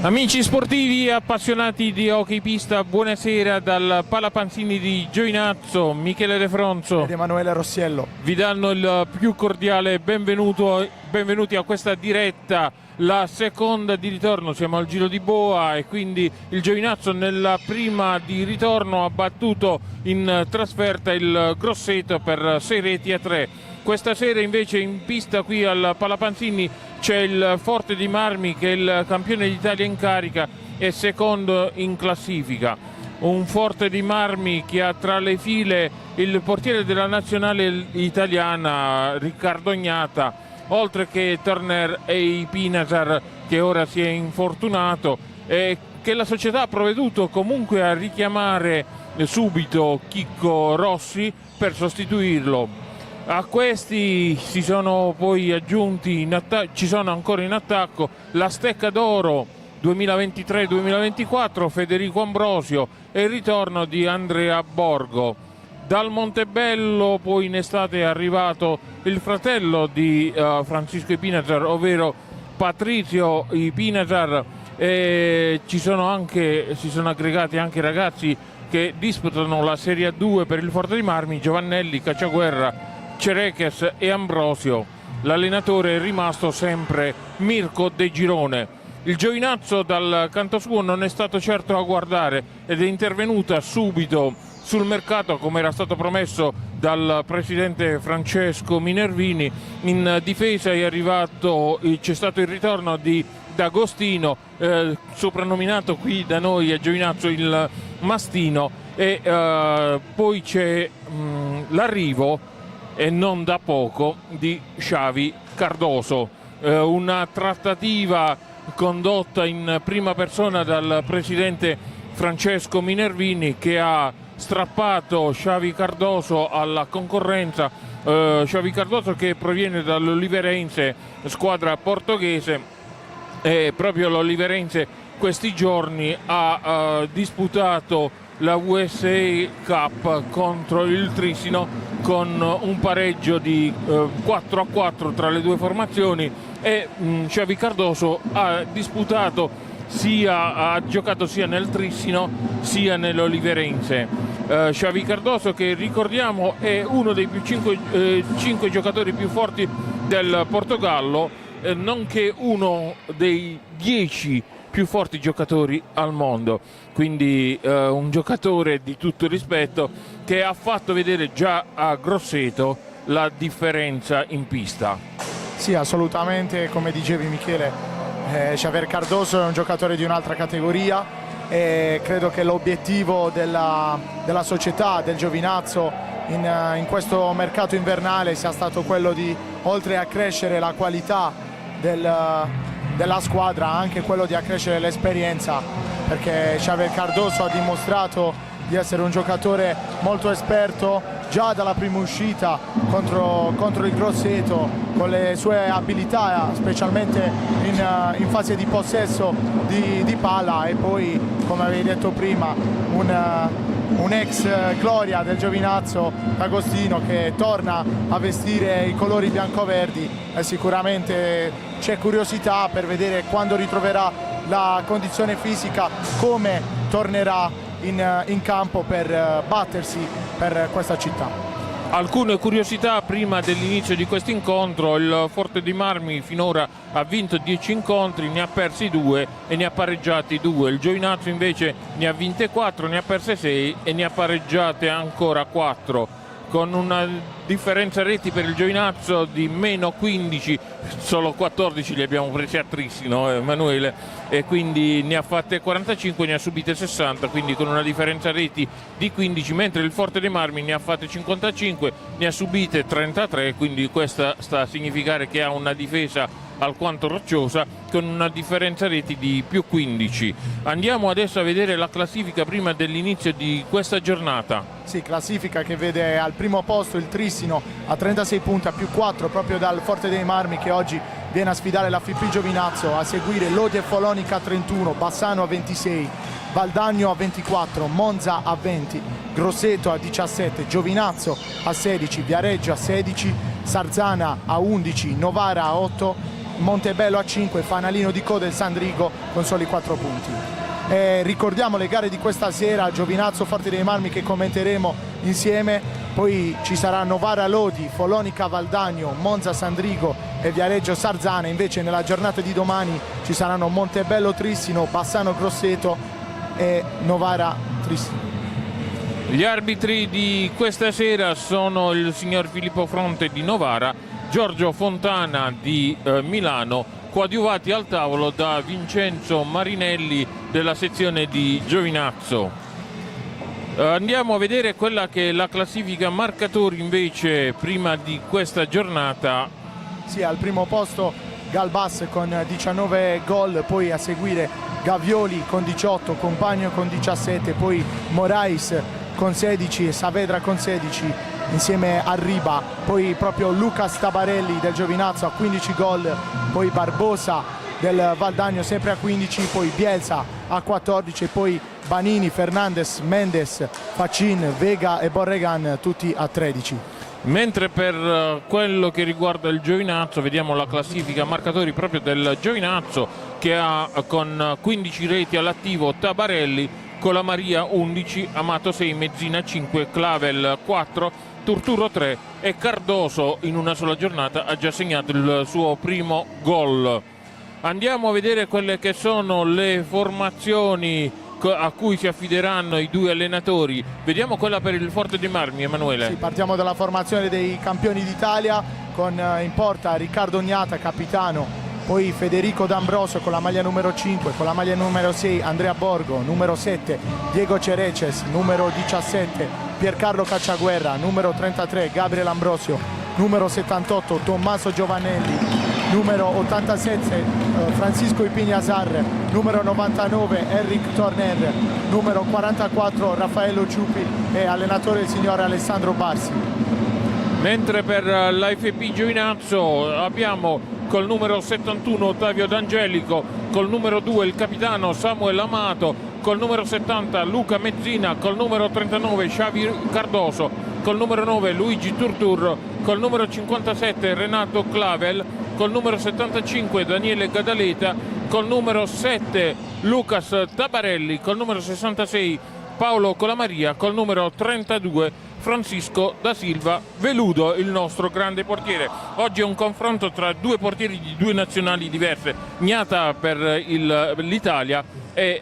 Amici sportivi e appassionati di hockey pista, buonasera dal Palapanzini di Giovinazzo. Michele De Fronzo ed Emanuele Rossiello vi danno il più cordiale benvenuti a questa diretta, la seconda di ritorno. Siamo al Giro di Boa e quindi il Giovinazzo nella prima di ritorno ha battuto in trasferta il Grosseto per 6-3. Questa sera invece in pista qui al Palapanzini c'è il Forte dei Marmi che è il campione d'Italia in carica e secondo in classifica. Un Forte dei Marmi che ha tra le file il portiere della nazionale italiana Riccardo Ognata, oltre che Turner e Ipinasar che ora si è infortunato, e che la società ha provveduto comunque a richiamare subito Chicco Rossi per sostituirlo. A questi si sono poi aggiunti, ci sono ancora in attacco la Stecca d'Oro 2023-2024, Federico Ambrosio e il ritorno di Andrea Borgo. Dal Montebello poi in estate è arrivato il fratello di Francisco Ipinasar, ovvero Patrizio Ipinasar, e si sono aggregati anche i ragazzi che disputano la Serie A2 per il Forte dei Marmi, Giovannelli, Cacciaguerra, Cereches e Ambrosio. L'allenatore è rimasto sempre Mirko De Girone. Il Giovinazzo dal canto suo non è stato certo a guardare ed è intervenuta subito sul mercato, come era stato promesso dal presidente Francesco Minervini. In difesa c'è stato il ritorno di D'Agostino, soprannominato qui da noi a Giovinazzo il Mastino, e poi c'è l'arrivo, e non da poco, di Xavi Cardoso. Una trattativa condotta in prima persona dal presidente Francesco Minervini che ha strappato Xavi Cardoso alla concorrenza. Xavi Cardoso che proviene dall'Oliverense, squadra portoghese, e proprio l'Oliverense questi giorni ha disputato la USA Cup contro il Trissino con un pareggio di 4-4 tra le due formazioni, e Xavi Cardoso ha giocato sia nel Trissino sia nell'Oliverense. Xavi Cardoso, che ricordiamo è uno dei 5 giocatori più forti del Portogallo, nonché uno dei 10 più forti giocatori al mondo, quindi un giocatore di tutto rispetto che ha fatto vedere già a Grosseto la differenza in pista. Sì, assolutamente, come dicevi Michele, Xavier Cardoso è un giocatore di un'altra categoria e credo che l'obiettivo della società, del Giovinazzo in questo mercato invernale sia stato quello di, oltre a crescere la qualità della squadra, anche quello di accrescere l'esperienza, perché Xavier Cardoso ha dimostrato di essere un giocatore molto esperto già dalla prima uscita contro il Grosseto, con le sue abilità specialmente in fase di possesso di palla, e poi, come avevi detto prima, un ex gloria del Giovinazzo, D'Agostino, che torna a vestire i colori biancoverdi, e sicuramente c'è curiosità per vedere quando ritroverà la condizione fisica, come tornerà in campo per battersi per questa città. Alcune curiosità prima dell'inizio di questo incontro: il Forte dei Marmi finora ha vinto 10 incontri, ne ha persi 2 e ne ha pareggiati 2. Il Giovinazzo invece ne ha vinte 4, ne ha perse 6 e ne ha pareggiate ancora 4, con una differenza reti per il Giovinazzo di meno 15, solo 14 li abbiamo presi a Trissino, Emanuele, e quindi ne ha fatte 45, ne ha subite 60, quindi con una differenza reti di 15, mentre il Forte dei Marmi ne ha fatte 55, ne ha subite 33, quindi questa sta a significare che ha una difesa alquanto rocciosa, con una differenza reti di più 15. Andiamo adesso a vedere la classifica prima dell'inizio di questa giornata. Sì, classifica che vede al primo posto il Trissino a 36 punti, a più 4 proprio dal Forte dei Marmi, che oggi viene a sfidare la FIP Giovinazzo. A seguire Lodi e Folonica a 31, Bassano a 26, Valdagno a 24, Monza a 20, Grosseto a 17, Giovinazzo a 16, Viareggio a 16, Sarzana a 11, Novara a 8, Montebello a 5, fanalino di coda il Sandrigo con soli 4 punti. Ricordiamo le gare di questa sera: Giovinazzo Forte dei Marmi, che commenteremo insieme, poi ci sarà Novara Lodi, Folonica Valdagno, Monza Sandrigo e Viareggio Sarzana. Invece nella giornata di domani ci saranno Montebello Trissino, Bassano Grosseto e Novara Trissino. Gli arbitri di questa sera sono il signor Filippo Fronte di Novara, Giorgio Fontana di Milano, coadiuvati al tavolo da Vincenzo Marinelli della sezione di Giovinazzo. Andiamo a vedere quella che è la classifica marcatori invece prima di questa giornata. Sì, al primo posto Galbas con 19 gol, poi a seguire Gavioli con 18, Compagno con 17, poi Morais con 16 e Saavedra con 16 insieme a Riba, poi proprio Lucas Tabarelli del Giovinazzo a 15 gol, poi Barbosa del Valdagno sempre a 15, poi Bielsa a 14 e poi Banini, Fernandez, Mendes, Facin, Vega e Borregan tutti a 13. Mentre per quello che riguarda il Giovinazzo vediamo la classifica marcatori proprio del Giovinazzo, che ha con 15 reti all'attivo Tabarelli, Colamaria 11, Amato 6, Mezzina 5, Clavel 4, Turturo 3 e Cardoso in una sola giornata ha già segnato il suo primo gol. Andiamo a vedere quelle che sono le formazioni a cui si affideranno i due allenatori. Vediamo quella per il Forte dei Marmi, Emanuele. Sì, partiamo dalla formazione dei campioni d'Italia con in porta Riccardo Ognata, capitano, poi Federico D'Ambrosio con la maglia numero 5, con la maglia numero 6 Andrea Borgo, numero 7 Diego Cereces, numero 17 Piercarlo Cacciaguerra, numero 33 Gabriel Ambrosio, numero 78 Tommaso Giovanelli, numero 87 Francisco Ipignazar, numero 99 Enric Torner, numero 44 Raffaello Ciupi e allenatore il signor Alessandro Barsi. Mentre per l'AFP Giovinazzo abbiamo col numero 71 Ottavio D'Angelico, col numero 2 il capitano Samuel Amato, col numero 70 Luca Mezzina, col numero 39 Xavi Cardoso, col numero 9 Luigi Turturro, col numero 57 Renato Clavel, col numero 75 Daniele Gadaleta, col numero 7 Lucas Tabarelli, col numero 66 Paolo Colamaria, col numero 32 Francisco da Silva Veludo, il nostro grande portiere. Oggi è un confronto tra due portieri di due nazionali diverse, Gnata per l'Italia e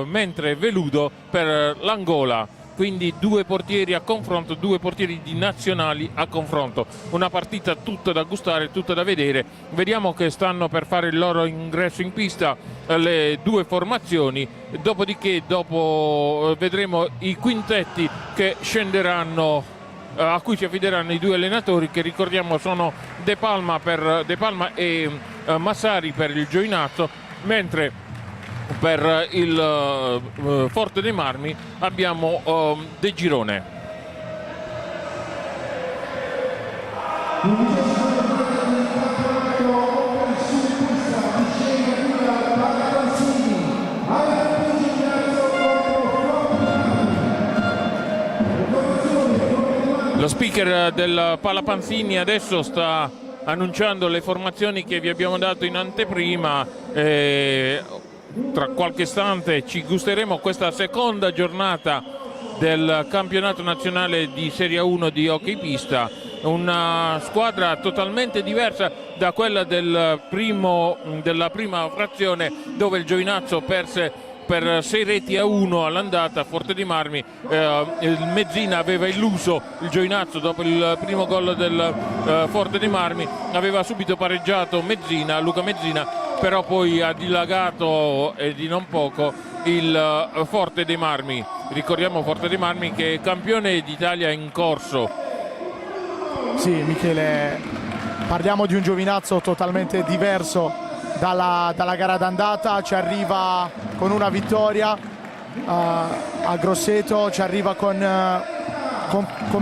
mentre Veludo per l'Angola. Quindi due portieri a confronto, due portieri di nazionali a confronto. Una partita tutta da gustare, tutta da vedere. Vediamo che stanno per fare il loro ingresso in pista le due formazioni, dopodiché vedremo i quintetti che scenderanno, a cui si affideranno i due allenatori, che ricordiamo sono De Palma e Massari per il Giovinazzo, mentre per il Forte dei Marmi abbiamo De Girone. Lo speaker del Palapanzini adesso sta annunciando le formazioni che vi abbiamo dato in anteprima. Tra qualche istante ci gusteremo questa seconda giornata del campionato nazionale di Serie 1 di hockey pista, una squadra totalmente diversa da quella della prima frazione, dove il Giovinazzo perse per 6-1 all'andata. Forte dei Marmi, il Mezzina aveva illuso il Giovinazzo dopo il primo gol del Forte dei Marmi, aveva subito pareggiato Luca Mezzina, però poi ha dilagato e di non poco il Forte dei Marmi. Ricordiamo Forte dei Marmi che è campione d'Italia in corso. Sì, Michele, parliamo di un Giovinazzo totalmente diverso dalla gara d'andata. Ci arriva con una vittoria a Grosseto, ci arriva con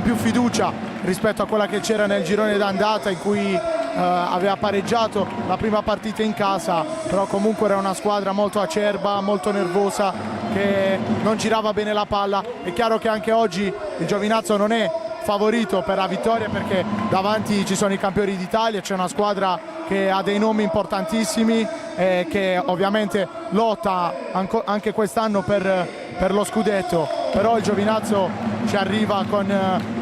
più fiducia rispetto a quella che c'era nel girone d'andata, in cui aveva pareggiato la prima partita in casa, però comunque era una squadra molto acerba, molto nervosa, che non girava bene la palla. È chiaro che anche oggi il Giovinazzo non è favorito per la vittoria, perché davanti ci sono i campioni d'Italia, c'è una squadra che ha dei nomi importantissimi e che ovviamente lotta anche quest'anno per lo scudetto, però il Giovinazzo ci arriva con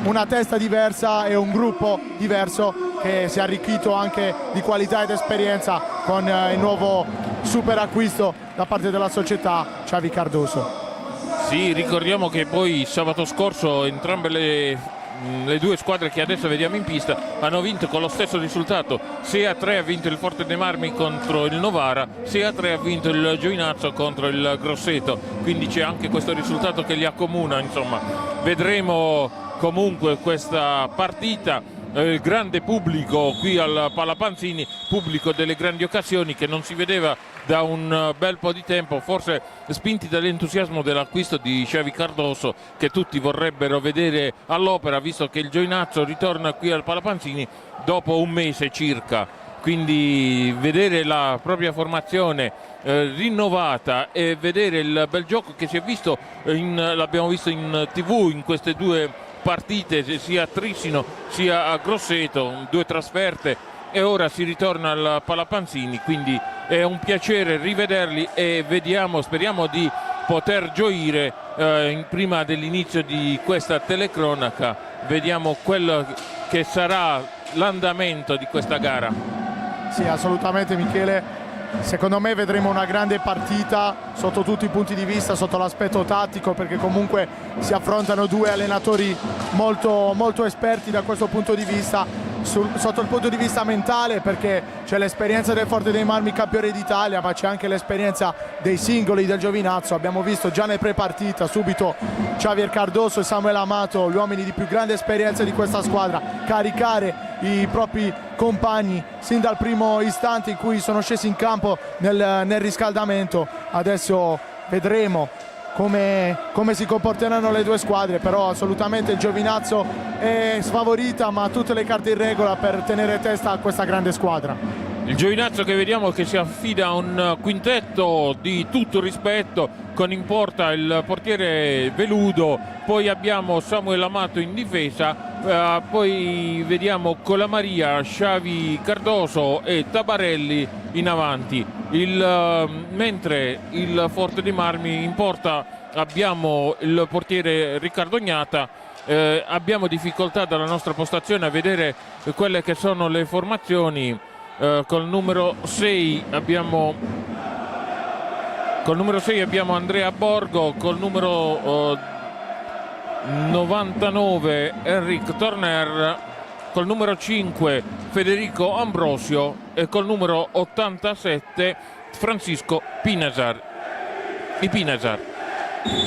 una testa diversa e un gruppo diverso che si è arricchito anche di qualità ed esperienza con il nuovo super acquisto da parte della società Xavi Cardoso. Sì, ricordiamo che poi sabato scorso entrambe le due squadre che adesso vediamo in pista hanno vinto con lo stesso risultato. 6-3 ha vinto il Forte dei Marmi contro il Novara, 6-3 ha vinto il Giovinazzo contro il Grosseto, quindi c'è anche questo risultato che li accomuna. Insomma, vedremo comunque questa partita. Il grande pubblico qui al Palapanzini, pubblico delle grandi occasioni che non si vedeva da un bel po' di tempo, forse spinti dall'entusiasmo dell'acquisto di Xavi Cardoso, che tutti vorrebbero vedere all'opera, visto che il Giovinazzo ritorna qui al Palapanzini dopo un mese circa. Quindi vedere la propria formazione rinnovata e vedere il bel gioco che si è visto, l'abbiamo visto in TV in queste due partite, sia a Trissino sia a Grosseto, 2 trasferte, e ora si ritorna al Palapanzini, quindi è un piacere rivederli e speriamo di poter gioire prima dell'inizio di questa telecronaca. Vediamo quello che sarà l'andamento di questa gara. Sì, assolutamente Michele. Secondo me vedremo una grande partita sotto tutti i punti di vista, sotto l'aspetto tattico, perché comunque si affrontano due allenatori molto, molto esperti da questo punto di vista, sotto il punto di vista mentale, perché c'è l'esperienza del Forte dei Marmi campione d'Italia, ma c'è anche l'esperienza dei singoli del Giovinazzo. Abbiamo visto già nel pre-partita subito Xavier Cardoso e Samuel Amato, gli uomini di più grande esperienza di questa squadra, caricare i propri compagni sin dal primo istante in cui sono scesi in campo nel riscaldamento. Adesso vedremo come si comporteranno le due squadre, però assolutamente il Giovinazzo è sfavorita, ma ha tutte le carte in regola per tenere testa a questa grande squadra. Il Giovinazzo che vediamo che si affida a un quintetto di tutto rispetto, con in porta il portiere Veludo, poi abbiamo Samuel Amato in difesa, poi vediamo Colamaria, Xavi Cardoso e Tabarelli in avanti. Mentre il Forte dei Marmi in porta abbiamo il portiere Riccardo Gnata. Abbiamo difficoltà dalla nostra postazione a vedere quelle che sono le formazioni. Col numero 6 abbiamo Andrea Borgo, col numero 99 Enric Torner, col numero 5 Federico Ambrosio e col numero 87 Francisco Pinazar.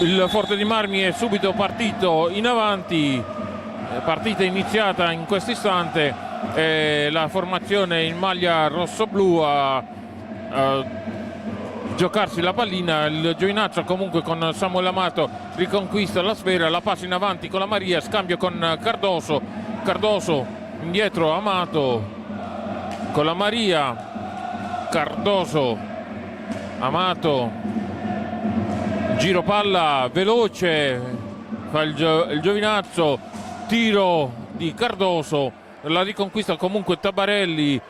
Il Forte dei Marmi è subito partito in avanti, partita iniziata in questo istante. La formazione in maglia rosso-blu a giocarsi la pallina. Il Giovinazzo comunque con Samuel Amato riconquista la sfera, la passa in avanti con la Maria, scambio con Cardoso indietro Amato con la Maria, Cardoso Amato, giro palla veloce, fa il Giovinazzo, tiro di Cardoso, la riconquista comunque Tabarelli,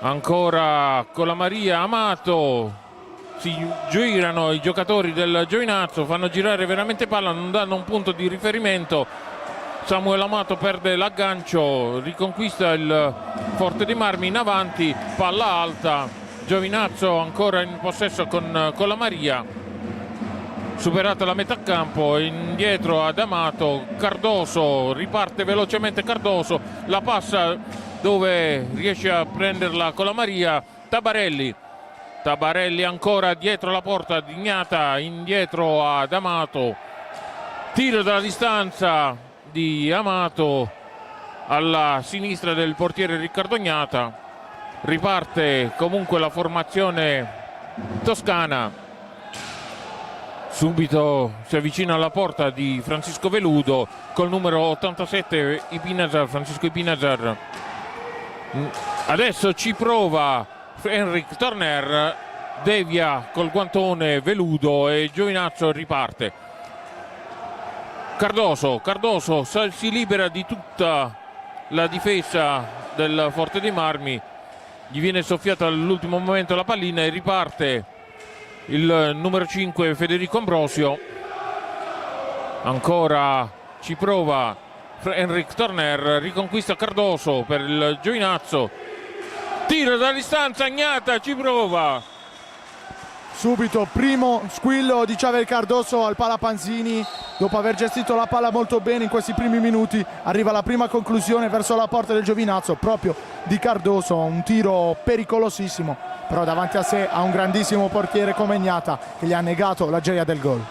ancora con la Maria, Amato, si girano i giocatori del Giovinazzo, fanno girare veramente palla, non danno un punto di riferimento. Samuel Amato perde l'aggancio, riconquista il Forte dei Marmi in avanti, palla alta, Giovinazzo ancora in possesso con la Maria, superata la metà campo, indietro ad Amato, Cardoso, riparte velocemente Cardoso, la passa dove riesce a prenderla con la Maria, Tabarelli ancora dietro la porta di Gnata, indietro ad Amato, tiro dalla distanza di Amato alla sinistra del portiere Riccardo Gnata. Riparte comunque la formazione toscana, subito si avvicina alla porta di Francisco Veludo col numero 87 Francisco Ipinazar. Adesso ci prova Enric Torner, devia col guantone Veludo e Giovinazzo riparte. Cardoso si libera di tutta la difesa del Forte dei Marmi, gli viene soffiata all'ultimo momento la pallina e riparte il numero 5 Federico Ambrosio. Ancora ci prova Enric Torner, riconquista Cardoso per il Giovinazzo, tiro da distanza, Agnata ci prova. Subito primo squillo di Xavier Cardoso al Palapanzini. Dopo aver gestito la palla molto bene in questi primi minuti, arriva la prima conclusione verso la porta del Giovinazzo proprio di Cardoso, un tiro pericolosissimo, però davanti a sé ha un grandissimo portiere come Agnata che gli ha negato la gioia del gol.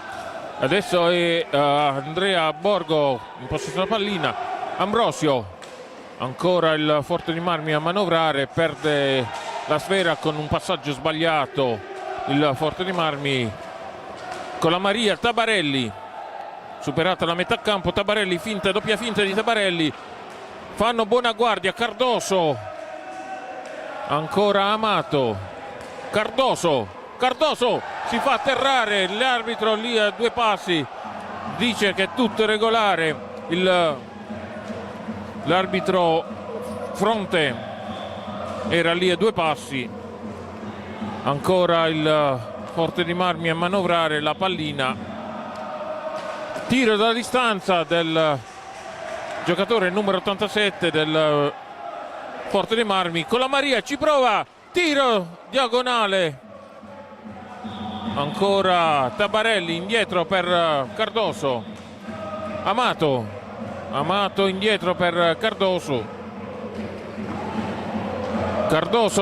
Adesso è Andrea Borgo in possesso della pallina. Ambrosio, ancora il Forte dei Marmi a manovrare, perde la sfera con un passaggio sbagliato il Forte dei Marmi. Con la Maria, Tabarelli, superata la metà campo, Tabarelli, finta, doppia finta di Tabarelli, fanno buona guardia, Cardoso, ancora Amato, Cardoso si fa atterrare, l'arbitro lì a 2 passi dice che è tutto regolare, l'arbitro Fronte era lì a 2 passi. Ancora il Forte dei Marmi a manovrare la pallina, tiro dalla distanza del giocatore numero 87 del Forte dei Marmi, con la Maria ci prova, tiro diagonale, ancora Tabarelli indietro per Cardoso, Amato indietro per Cardoso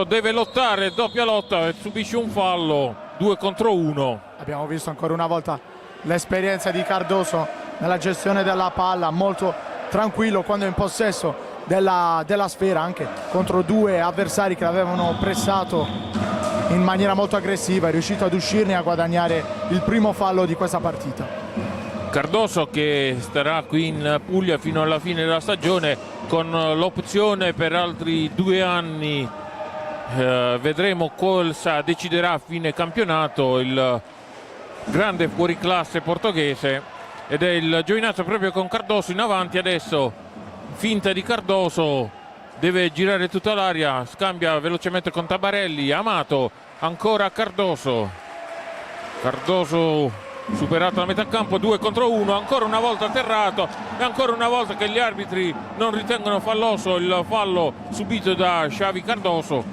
deve lottare, doppia lotta e subisce un fallo, 2 contro 1. Abbiamo visto ancora una volta l'esperienza di Cardoso nella gestione della palla, molto tranquillo quando è in possesso della sfera, anche contro 2 avversari che l'avevano pressato in maniera molto aggressiva, è riuscito ad uscirne e a guadagnare il primo fallo di questa partita. Cardoso che starà qui in Puglia fino alla fine della stagione con l'opzione per altri 2 anni, vedremo cosa deciderà a fine campionato il grande fuoriclasse portoghese, ed è il Giovinazzo proprio con Cardoso in avanti. Adesso finta di Cardoso, deve girare tutta l'aria, scambia velocemente con Tabarelli, Amato, ancora Cardoso superato la metà campo, 2 contro 1, ancora una volta atterrato e ancora una volta che gli arbitri non ritengono falloso il fallo subito da Xavi Cardoso.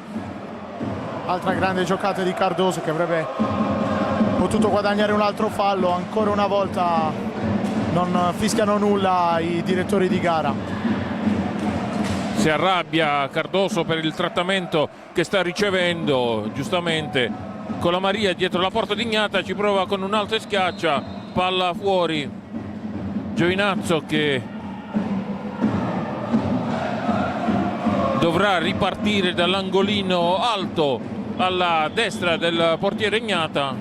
Altra grande giocata di Cardoso che avrebbe potuto guadagnare un altro fallo, ancora una volta non fischiano nulla i direttori di gara. Si arrabbia Cardoso per il trattamento che sta ricevendo, giustamente. Con la Maria dietro la porta di Ignata ci prova con un alto e schiaccia, palla fuori. Giovinazzo che dovrà ripartire dall'angolino alto alla destra del portiere Ignata.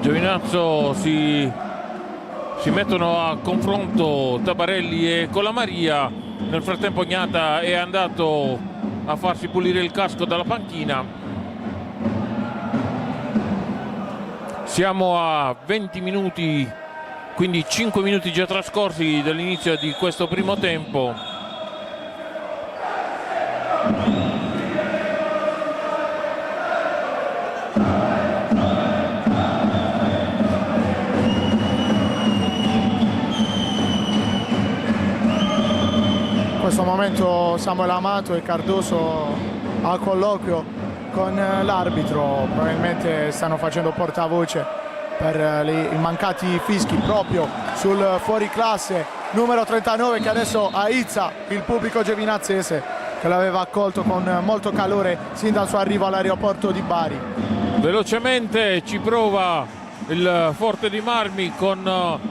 Giovinazzo si mettono a confronto Tabarelli e con la Maria. Nel frattempo Ignata è andato a farsi pulire il casco dalla panchina. Siamo a 20 minuti, quindi 5 minuti già trascorsi dall'inizio di questo primo tempo. In questo momento Samuel Amato e Cardoso al colloquio con l'arbitro, probabilmente stanno facendo portavoce per i mancati fischi proprio sul fuoriclasse numero 39 che adesso aizza il pubblico giovinazese che l'aveva accolto con molto calore sin dal suo arrivo all'aeroporto di Bari. Velocemente ci prova il Forte dei Marmi con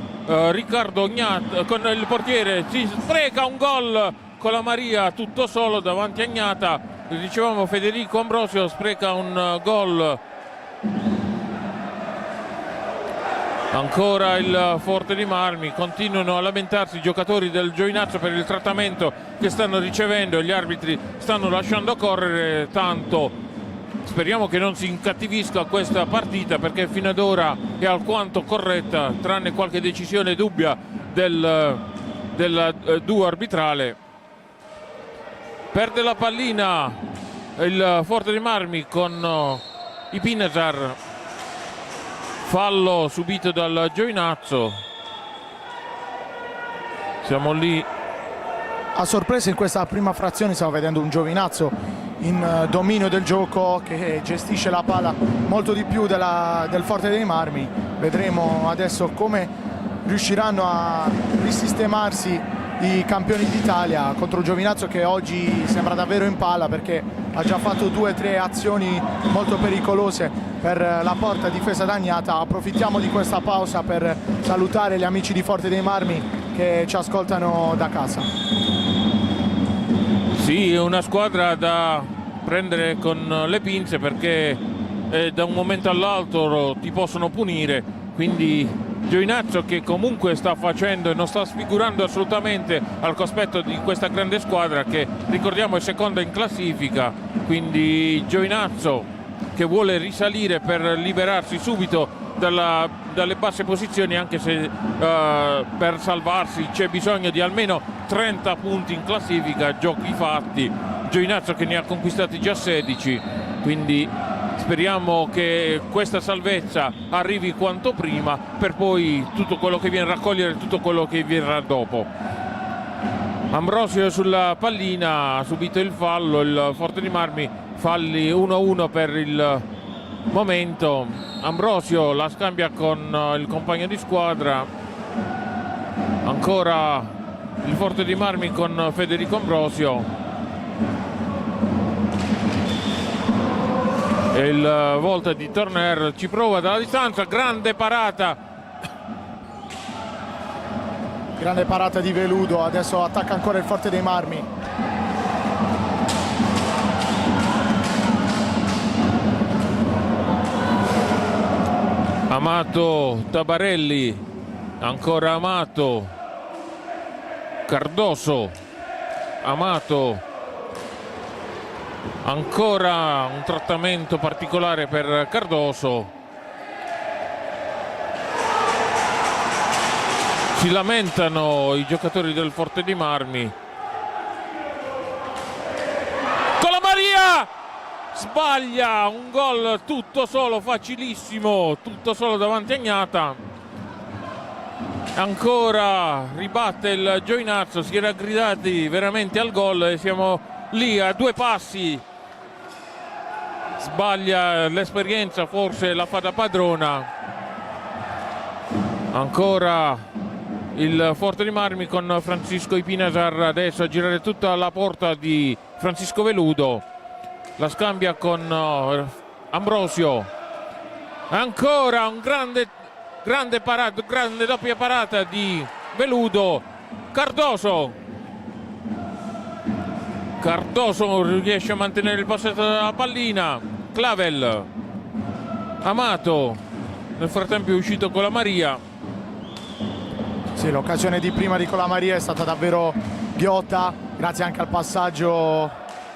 Riccardo Ognat, con il portiere, si spreca un gol con la Maria tutto solo davanti a Ignata. Dicevamo Federico Ambrosio spreca un gol. Ancora il Forte dei Marmi, continuano a lamentarsi i giocatori del Giovinazzo per il trattamento che stanno ricevendo e gli arbitri stanno lasciando correre tanto. Speriamo che non si incattivisca questa partita, perché fino ad ora è alquanto corretta, tranne qualche decisione dubbia del duo arbitrale. perde la pallina il Forte dei Marmi con Ipinasar, fallo subito dal Giovinazzo. Siamo lì a sorpresa. In questa prima frazione stiamo vedendo un Giovinazzo in dominio del gioco, che gestisce la palla molto di più del Forte dei Marmi. Vedremo adesso come riusciranno a risistemarsi i campioni d'Italia contro un Giovinazzo che oggi sembra davvero in palla, perché ha già fatto 2 o 3 azioni molto pericolose per la porta difesa Dagnata. Approfittiamo di questa pausa per salutare gli amici di Forte dei Marmi che ci ascoltano da casa. Sì, è una squadra da prendere con le pinze, perché da un momento all'altro ti possono punire, quindi Giovinazzo, che comunque sta facendo e non sta sfigurando assolutamente al cospetto di questa grande squadra che, ricordiamo, è seconda in classifica, quindi Giovinazzo che vuole risalire per liberarsi subito dalle basse posizioni, anche se per salvarsi c'è bisogno di almeno 30 punti in classifica, giochi fatti. Giovinazzo che ne ha conquistati già 16, quindi speriamo che questa salvezza arrivi quanto prima, per poi tutto quello che viene a raccogliere, tutto quello che verrà dopo. Ambrosio sulla pallina, ha subito il fallo, il Forte dei Marmi, falli 1-1 per il momento. Ambrosio la scambia con il compagno di squadra, ancora il Forte dei Marmi con Federico Ambrosio. E il volta di Turner, ci prova dalla distanza, grande parata di Veludo. Adesso attacca ancora il Forte dei Marmi. Amato, Tabarelli, ancora Amato, Cardoso, Amato, ancora un trattamento particolare per Cardoso. Si lamentano i giocatori del Forte dei Marmi. Colamaria sbaglia un gol tutto solo, facilissimo, tutto solo davanti a Gnata. Ancora ribatte il Giovinazzo, si era gridati veramente al gol e siamo lì a 2 passi. Sbaglia, l'esperienza forse la fa da padrona. Ancora il Forte dei Marmi con Francisco Ipinasar adesso a girare tutta la porta di Francisco Veludo, la scambia con Ambrosio. Ancora un grande parata, grande doppia parata di Veludo. Cardoso riesce a mantenere il possesso della pallina. Clavel, Amato, nel frattempo è uscito Colamaria. Sì, l'occasione di prima di Colamaria è stata davvero ghiotta, grazie anche al passaggio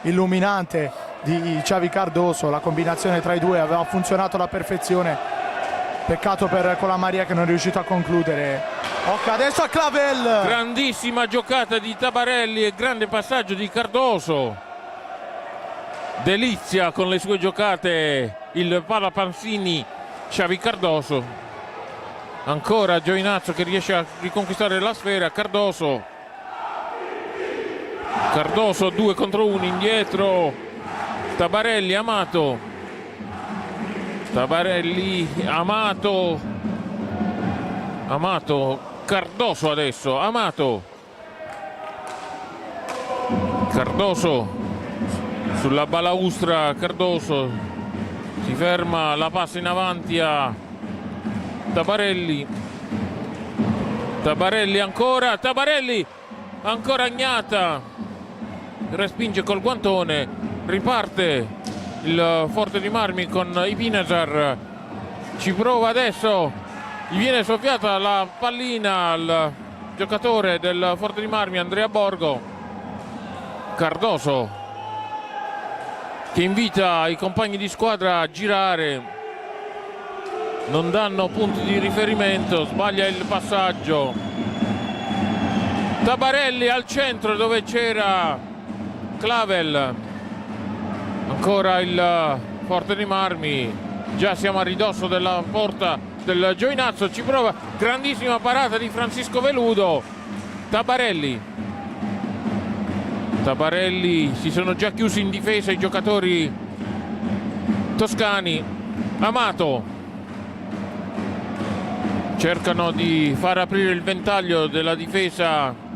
illuminante di Xavi Cardoso. La combinazione tra i due aveva funzionato alla perfezione, peccato per Colamaria che non è riuscito a concludere. Occhio adesso a Clavel, grandissima giocata di Tabarelli e grande passaggio di Cardoso. Delizia con le sue giocate il Palapansini Xavi Cardoso. Ancora Giovinazzo che riesce a riconquistare la sfera. Cardoso 2 contro 1 indietro. Tabarelli, Amato, Cardoso adesso, Cardoso sulla balaustra. Cardoso si ferma, la passa in avanti a Tabarelli, ancora Gnata, respinge col guantone, riparte il Forte dei Marmi con Ipinasar, ci prova adesso, gli viene soffiata la pallina al giocatore del Forte dei Marmi, Andrea Borgo. Cardoso che invita i compagni di squadra a girare, non danno punti di riferimento, sbaglia il passaggio. Tabarelli al centro dove c'era Clavel, ancora il Forte dei Marmi, già siamo a ridosso della porta del Giovinazzo, ci prova, grandissima parata di Francisco Veludo. Tabarelli, si sono già chiusi in difesa i giocatori toscani. Amato, cercano di far aprire il ventaglio della difesa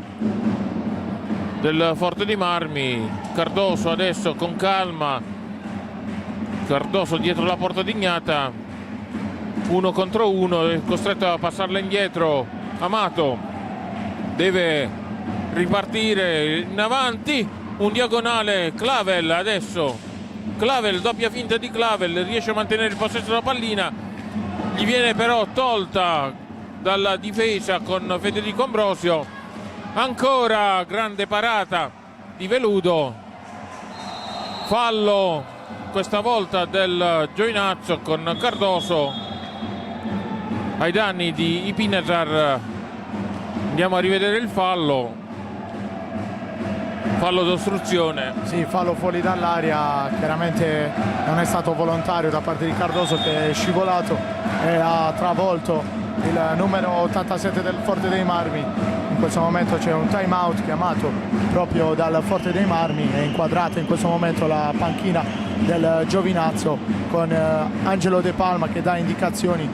del Forte dei Marmi. Cardoso adesso con calma, Cardoso dietro la porta dignata, 1 contro 1, è costretto a passarla indietro. Amato deve ripartire in avanti, un diagonale. Clavel adesso, Clavel, doppia finta di Clavel, riesce a mantenere il possesso della pallina, gli viene però tolta dalla difesa con Federico Ambrosio. Ancora grande parata di Veludo, fallo questa volta del Giovinazzo con Cardoso ai danni di Ipinazar. Andiamo a rivedere il fallo d'ostruzione. Sì, fallo fuori dall'area, chiaramente non è stato volontario da parte di Cardoso, che è scivolato e ha travolto il numero 87 del Forte dei Marmi. In questo momento c'è un time out chiamato proprio dal Forte dei Marmi, è inquadrata in questo momento la panchina del Giovinazzo con Angelo De Palma che dà indicazioni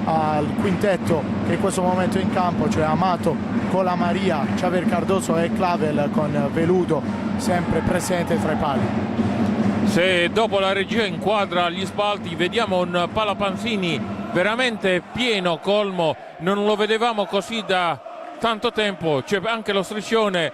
al quintetto che in questo momento è in campo, cioè Amato, Cola Maria, Xavier Cardoso e Clavel, con Veludo sempre presente tra i pali. Se dopo la regia inquadra gli spalti vediamo un Palapanzini veramente pieno, colmo, non lo vedevamo così da tanto tempo. C'è anche lo striscione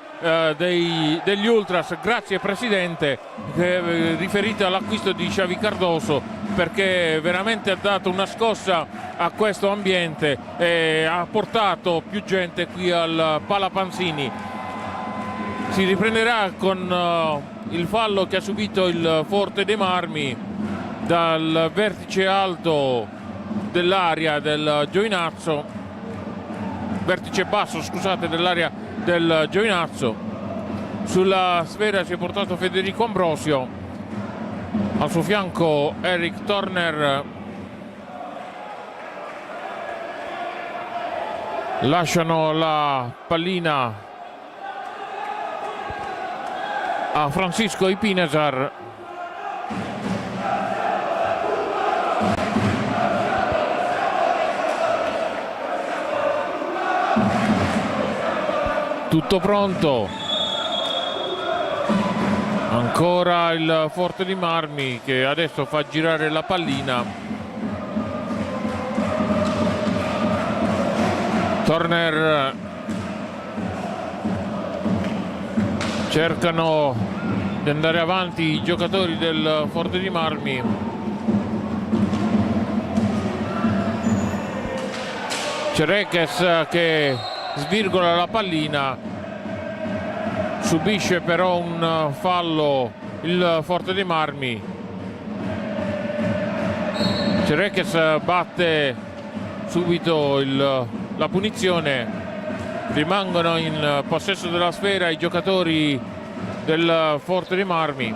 degli Ultras, grazie Presidente, riferito all'acquisto di Xavi Cardoso, perché veramente ha dato una scossa a questo ambiente e ha portato più gente qui al Palapanzini. Si riprenderà con il fallo che ha subito il Forte dei Marmi dal vertice alto dell'area del Giovinazzo, vertice basso scusate dell'area del Giovinazzo. Sulla sfera si è portato Federico Ambrosio, al suo fianco Eric Turner. Lasciano la pallina a Francisco Ipinazar. Tutto pronto, ancora il Forte dei Marmi che adesso fa girare la pallina. Turner, cercano di andare avanti i giocatori del Forte dei Marmi. Cereches che svirgola la pallina, subisce però un fallo il Forte dei Marmi. Cereches batte subito la punizione, rimangono in possesso della sfera i giocatori del Forte dei Marmi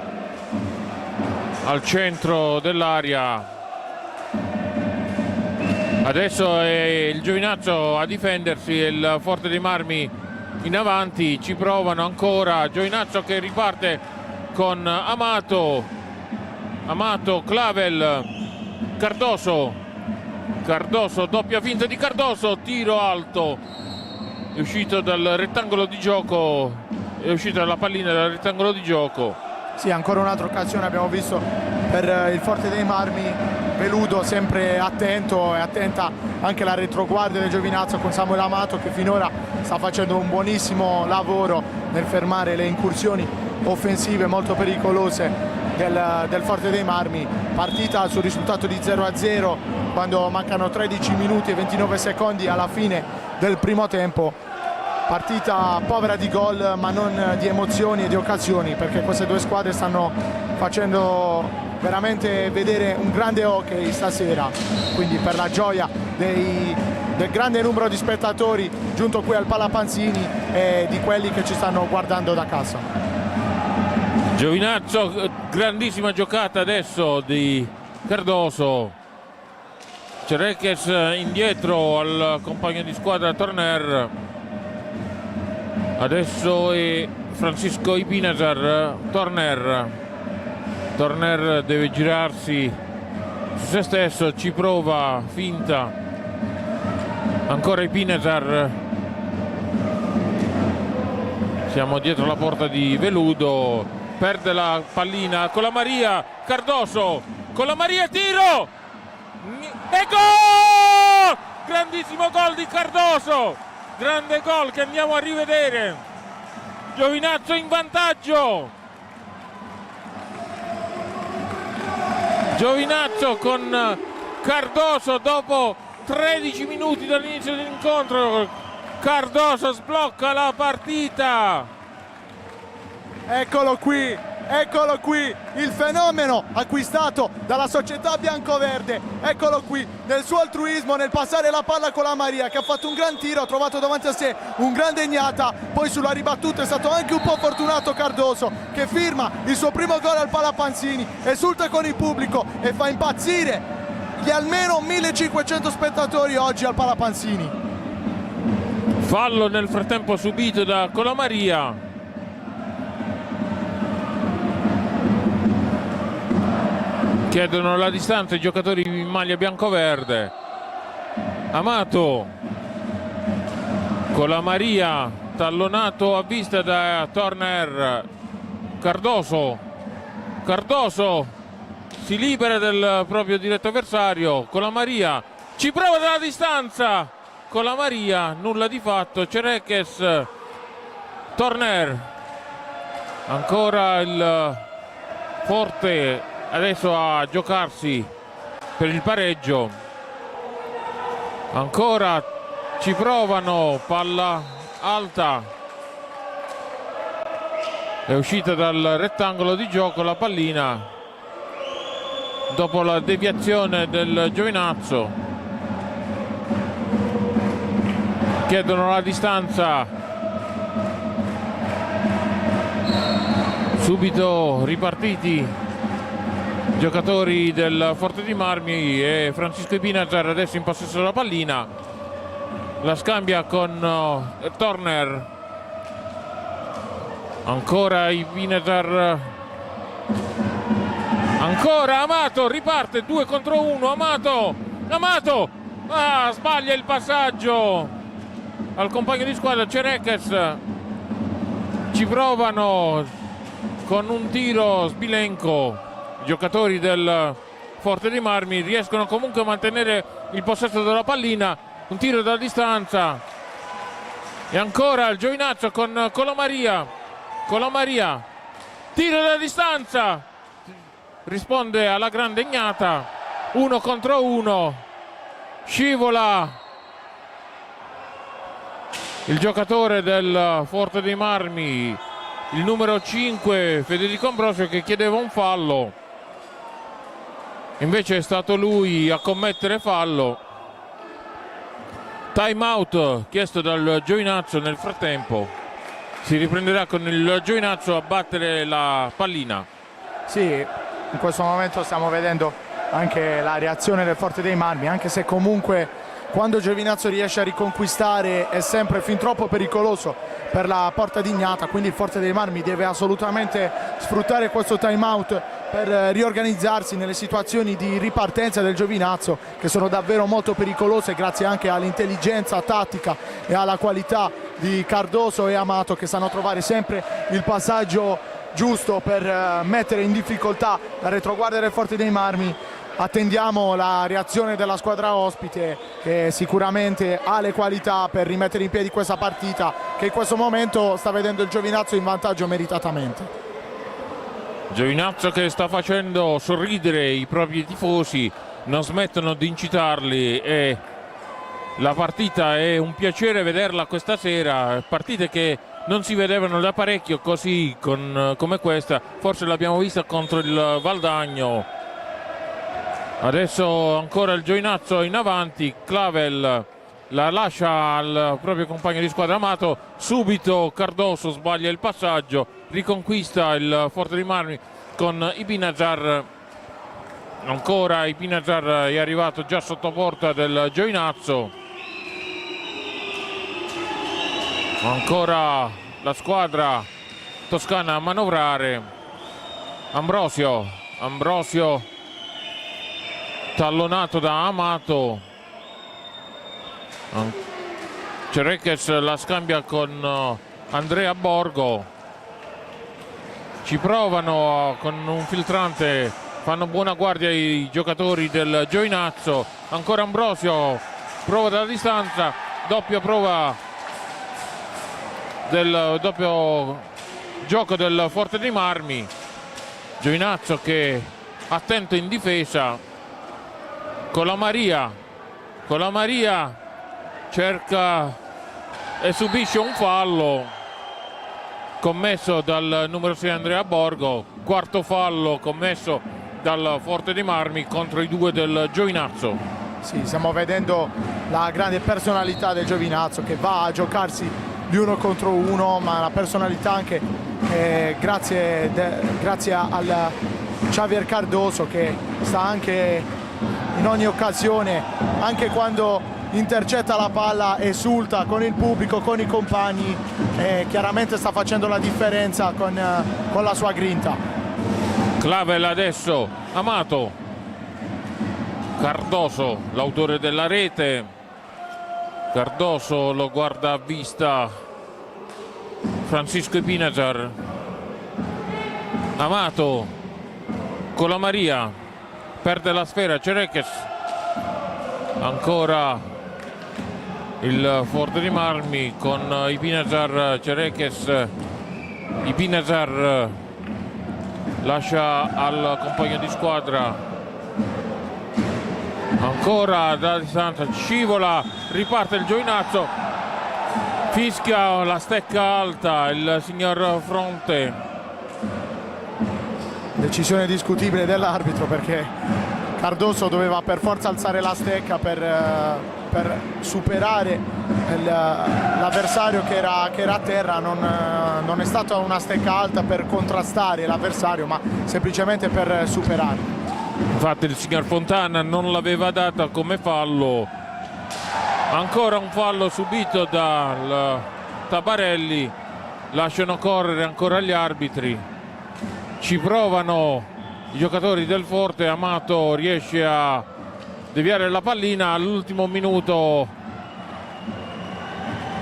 al centro dell'area. Adesso è il Giovinazzo a difendersi e il Forte dei Marmi in avanti, ci provano ancora. Giovinazzo che riparte con Amato, Clavel, Cardoso, doppia finta di Cardoso, tiro alto, è uscito dal rettangolo di gioco, è uscita la pallina dal rettangolo di gioco. Sì, ancora un'altra occasione abbiamo visto per il Forte dei Marmi. Veludo sempre attento e attenta anche la retroguardia del Giovinazzo con Samuel Amato, che finora sta facendo un buonissimo lavoro nel fermare le incursioni offensive molto pericolose del Forte dei Marmi. Partita sul risultato di 0-0 quando mancano 13 minuti e 29 secondi alla fine del primo tempo. Partita povera di gol ma non di emozioni e di occasioni, perché queste due squadre stanno facendo veramente vedere un grande hockey stasera, quindi per la gioia del grande numero di spettatori giunto qui al Palapanzini e di quelli che ci stanno guardando da casa. Giovinazzo, grandissima giocata adesso di Cardoso. Cereches indietro al compagno di squadra Torner. Adesso è Francisco Ipinazar. Torner deve girarsi su se stesso, ci prova, finta. Ancora Ipinazar. Siamo dietro la porta di Veludo, perde la pallina con la Maria, Cardoso, con la Maria, tiro! E gol! Grandissimo gol di Cardoso, grande gol che andiamo a rivedere. Giovinazzo in vantaggio. Giovinazzo con Cardoso dopo 13 minuti dall'inizio dell'incontro. Cardoso sblocca la partita. Eccolo qui, il fenomeno acquistato dalla società biancoverde. Eccolo qui, nel suo altruismo, nel passare la palla con la Maria, che ha fatto un gran tiro, ha trovato davanti a sé un grande Ignata. Poi sulla ribattuta è stato anche un po' fortunato Cardoso, che firma il suo primo gol al Palapanzini, esulta con il pubblico e fa impazzire gli almeno 1500 spettatori oggi al Palapanzini. Fallo nel frattempo subito da Colamaria. Chiedono la distanza i giocatori in maglia biancoverde. Amato, Colamaria, tallonato a vista da Torner. Cardoso si libera del proprio diretto avversario. Colamaria ci prova dalla distanza. Con la Maria, nulla di fatto. Cereches, Torner, ancora il Forte adesso a giocarsi per il pareggio. Ancora ci provano, palla alta, è uscita dal rettangolo di gioco la pallina dopo la deviazione del Giovinazzo. Chiedono la distanza, subito ripartiti giocatori del Forte dei Marmi e Francisco Ipinazar adesso in possesso della pallina, la scambia con Torner. Ancora Ipinazar, ancora Amato, riparte 2 contro 1. Amato sbaglia il passaggio al compagno di squadra Cereches. Ci provano con un tiro sbilenco i giocatori del Forte dei Marmi, riescono comunque a mantenere il possesso della pallina. Un tiro da distanza e ancora il Giovinazzo con Colamaria, tiro da distanza, risponde alla grande Ignata. 1 contro 1, scivola il giocatore del Forte dei Marmi, il numero 5 Federico Ambrosio, che chiedeva un fallo, invece è stato lui a commettere fallo. Time out chiesto dal Giovinazzo. Nel frattempo si riprenderà con il Giovinazzo a battere la pallina. Sì, in questo momento stiamo vedendo anche la reazione del Forte dei Marmi, anche se comunque quando Giovinazzo riesce a riconquistare è sempre fin troppo pericoloso per la porta di Ignata, quindi il Forte dei Marmi deve assolutamente sfruttare questo time out per riorganizzarsi nelle situazioni di ripartenza del Giovinazzo, che sono davvero molto pericolose grazie anche all'intelligenza tattica e alla qualità di Cardoso e Amato, che sanno trovare sempre il passaggio giusto per mettere in difficoltà la retroguardia del Forte dei Marmi. Attendiamo la reazione della squadra ospite, che sicuramente ha le qualità per rimettere in piedi questa partita, che in questo momento sta vedendo il Giovinazzo in vantaggio meritatamente. Giovinazzo che sta facendo sorridere i propri tifosi, non smettono di incitarli e la partita è un piacere vederla questa sera. Partite che non si vedevano da parecchio così come questa, forse l'abbiamo vista contro il Valdagno. Adesso ancora il Giovinazzo in avanti, Clavel la lascia al proprio compagno di squadra Amato, subito Cardoso sbaglia il passaggio, riconquista il Forte dei Marmi con Ipinazar. Ancora Ipinazar è arrivato già sotto porta del Giovinazzo. Ancora la squadra toscana a manovrare. Ambrosio tallonato da Amato. Cereches la scambia con Andrea Borgo. Ci provano con un filtrante, fanno buona guardia i giocatori del Giovinazzo. Ancora Ambrosio, prova dalla distanza, doppia prova del doppio gioco del Forte dei Marmi. Giovinazzo che attento in difesa. Con la Maria cerca e subisce un fallo commesso dal numero 6 Andrea Borgo. Quarto fallo commesso dal Forte dei Marmi contro i due del Giovinazzo. Sì, stiamo vedendo la grande personalità del Giovinazzo che va a giocarsi di uno contro uno, ma la personalità anche grazie al Xavier Cardoso, che sta anche in ogni occasione, anche quando intercetta la palla, esulta con il pubblico, con i compagni, e chiaramente sta facendo la differenza con la sua grinta. Clavel adesso, Amato, Cardoso, l'autore della rete. Cardoso lo guarda a vista Francisco Ipinazar. Amato con la Maria, perde la sfera Cereches. Ancora il Forte dei Marmi con Ipinazar, Cereches. Ipinazar lascia al compagno di squadra. Ancora da distanza, scivola, riparte il Giovinazzo, fischia la stecca alta il signor Fronte. Decisione discutibile dell'arbitro, perché Cardoso doveva per forza alzare la stecca per superare l'avversario che era a terra. Non è stata una stecca alta per contrastare l'avversario, ma semplicemente per superare. Infatti il signor Fontana non l'aveva data come fallo. Ancora un fallo subito dal Tabarelli, lasciano correre ancora gli arbitri, ci provano i giocatori del Forte. Amato riesce a deviare la pallina all'ultimo minuto.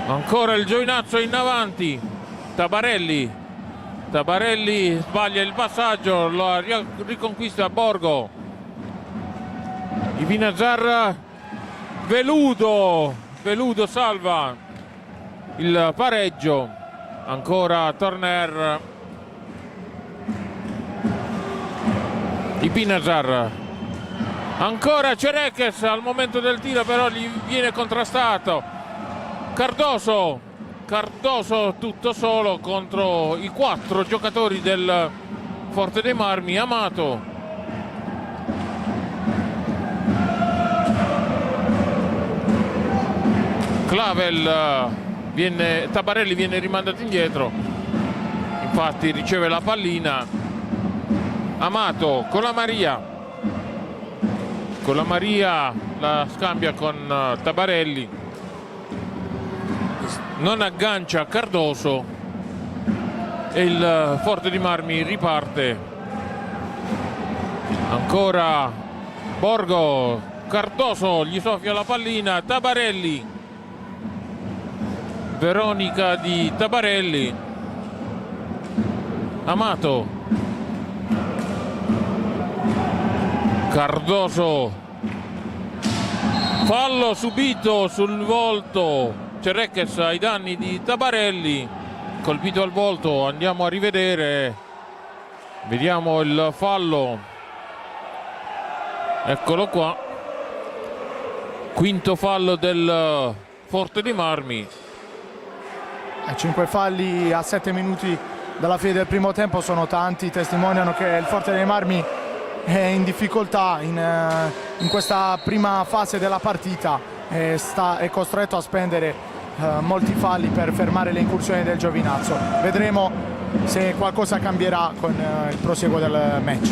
Ancora il Giovinazzo in avanti. Tabarelli sbaglia il passaggio, lo riconquista Borgo. Ipinazar, Veludo salva il pareggio. Ancora Torner. Ipinazar, ancora Cereches, al momento del tiro però gli viene contrastato. Cardoso tutto solo contro i 4 giocatori del Forte dei Marmi. Amato, Clavel, Tabarelli viene rimandato indietro, infatti riceve la pallina. Amato con la Maria la scambia con Tabarelli, non aggancia Cardoso e il Forte dei Marmi riparte. Ancora Borgo, Cardoso gli soffia la pallina, Tabarelli, Veronica di Tabarelli. Amato, Cardoso, fallo subito sul volto. Cereches ai danni di Tabarelli, colpito al volto. Andiamo a rivedere, vediamo il fallo, eccolo qua, quinto fallo del Forte dei Marmi. 5 falli a 7 minuti dalla fine del primo tempo sono tanti, testimoniano che il Forte dei Marmi è in difficoltà in questa prima fase della partita. è costretto a spendere molti falli per fermare le incursioni del Giovinazzo. Vedremo se qualcosa cambierà con il proseguo del match.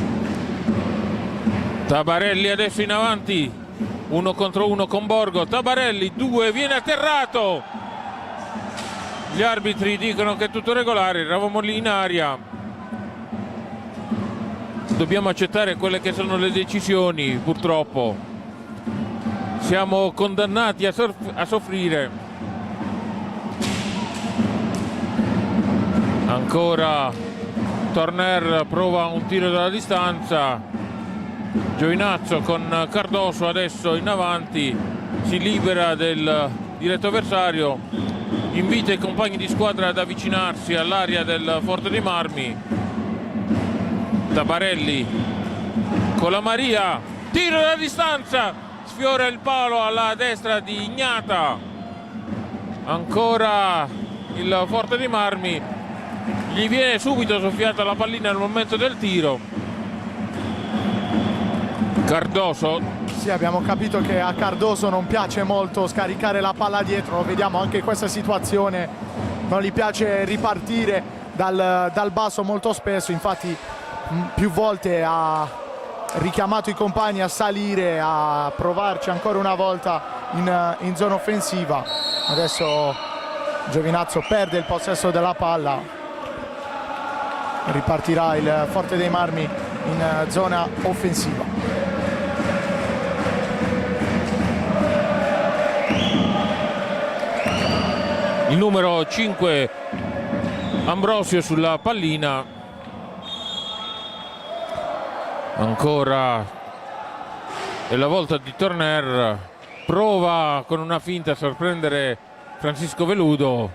Tabarelli adesso in avanti, 1 contro 1 con Borgo. Tabarelli 2, viene atterrato. Gli arbitri dicono che è tutto regolare, eravamo lì in aria. Dobbiamo accettare quelle che sono le decisioni, purtroppo. Siamo condannati a soffrire. Ancora Turner prova un tiro dalla distanza. Giovinazzo con Cardoso adesso in avanti, si libera del diretto avversario, invita i compagni di squadra ad avvicinarsi all'area del Forte dei Marmi. Tabarelli con la Maria, tiro da distanza, sfiora il palo alla destra di Ignata. Ancora il Forte dei Marmi, gli viene subito soffiata la pallina al momento del tiro. Cardoso. Sì, abbiamo capito che a Cardoso non piace molto scaricare la palla dietro, lo vediamo anche in questa situazione, non gli piace ripartire dal basso molto spesso, infatti più volte ha richiamato i compagni a salire, a provarci ancora una volta in zona offensiva. Adesso Giovinazzo perde il possesso della palla, ripartirà il Forte dei Marmi in zona offensiva. Il numero 5 Ambrosio sulla pallina. Ancora è la volta di Turner, prova con una finta a sorprendere Francisco Veludo,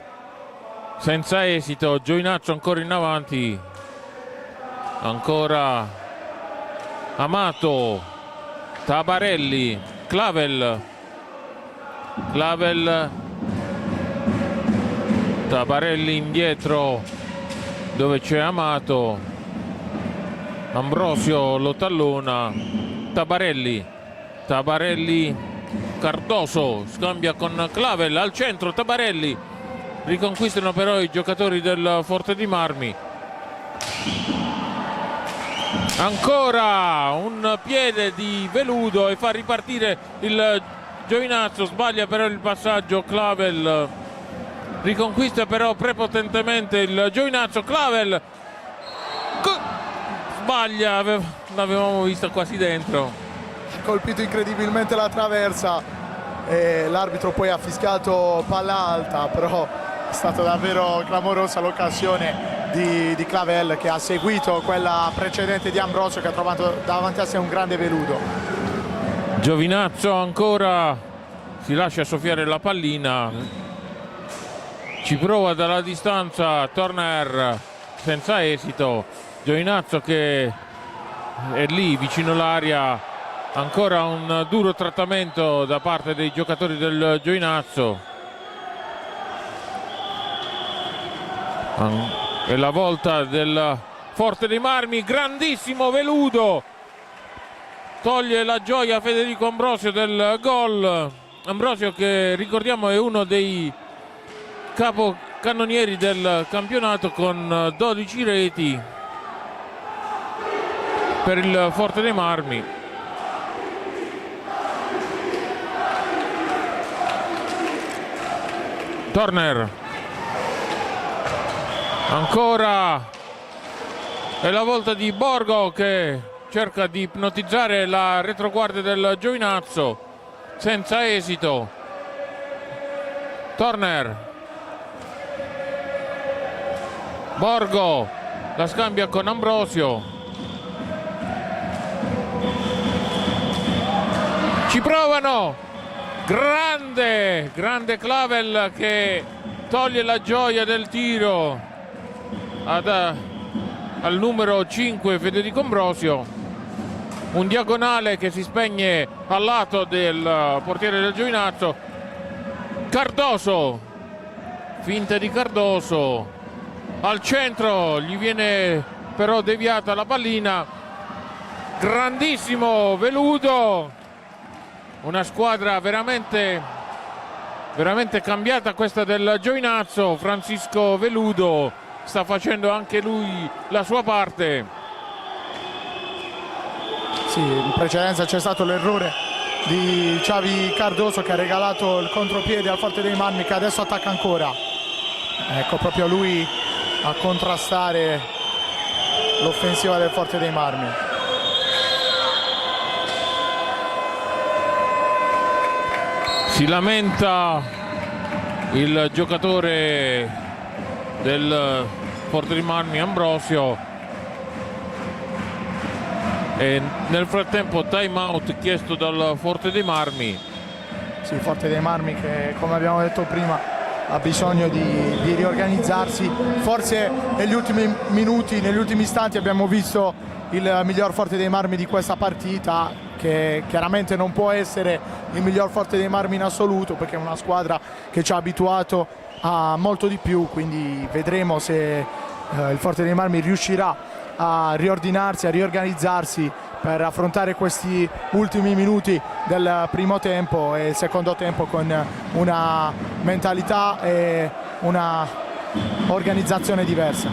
senza esito. Giovinazzo ancora in avanti, ancora Amato, Tabarelli, Clavel, Tabarelli indietro dove c'è Amato, Ambrosio lo tallona. Tabarelli, Cardoso scambia con Clavel al centro. Tabarelli, riconquistano però i giocatori del Forte dei Marmi. Ancora un piede di Veludo e fa ripartire il Giovinazzo, sbaglia però il passaggio Clavel, riconquista però prepotentemente il Giovinazzo. Clavel sbaglia, l'avevamo visto quasi dentro, ha colpito incredibilmente la traversa e l'arbitro poi ha fischiato palla alta, però è stata davvero clamorosa l'occasione di Clavel, che ha seguito quella precedente di Ambrosio, che ha trovato davanti a sé un grande Veludo. Giovinazzo ancora si lascia soffiare la pallina, ci prova dalla distanza Turner, senza esito. Giovinazzo che è lì vicino all'area, ancora un duro trattamento da parte dei giocatori del Giovinazzo. È la volta del Forte dei Marmi, grandissimo Veludo, toglie la gioia a Federico Ambrosio del gol. Ambrosio, che ricordiamo è uno dei capocannonieri del campionato con 12 reti per il Forte dei Marmi. Turner, ancora è la volta di Borgo, che cerca di ipnotizzare la retroguardia del Giovinazzo, senza esito. Turner, Borgo la scambia con Ambrosio, ci provano, grande Clavel che toglie la gioia del tiro al numero 5 Federico Ambrosio. Un diagonale che si spegne al lato del portiere del Giovinazzo. Cardoso, finta di Cardoso, al centro gli viene però deviata la pallina. Grandissimo Veludo, una squadra veramente veramente cambiata questa del Giovinazzo. Francisco Veludo sta facendo anche lui la sua parte. Sì, in precedenza c'è stato l'errore di Xavi Cardoso che ha regalato il contropiede al Forte dei Marmi, che adesso attacca ancora. Ecco, proprio lui a contrastare l'offensiva del Forte dei Marmi. Si lamenta il giocatore del Forte dei Marmi, Ambrosio, e nel frattempo time out chiesto dal Forte dei Marmi. Sì, il Forte dei Marmi che, come abbiamo detto prima, ha bisogno di riorganizzarsi. Forse negli ultimi minuti, negli ultimi istanti abbiamo visto il miglior Forte dei Marmi di questa partita, che chiaramente non può essere il miglior Forte dei Marmi in assoluto, perché è una squadra che ci ha abituato a molto di più, quindi vedremo se il Forte dei Marmi riuscirà a riordinarsi, a riorganizzarsi per affrontare questi ultimi minuti del primo tempo e il secondo tempo con una mentalità e una organizzazione diversa.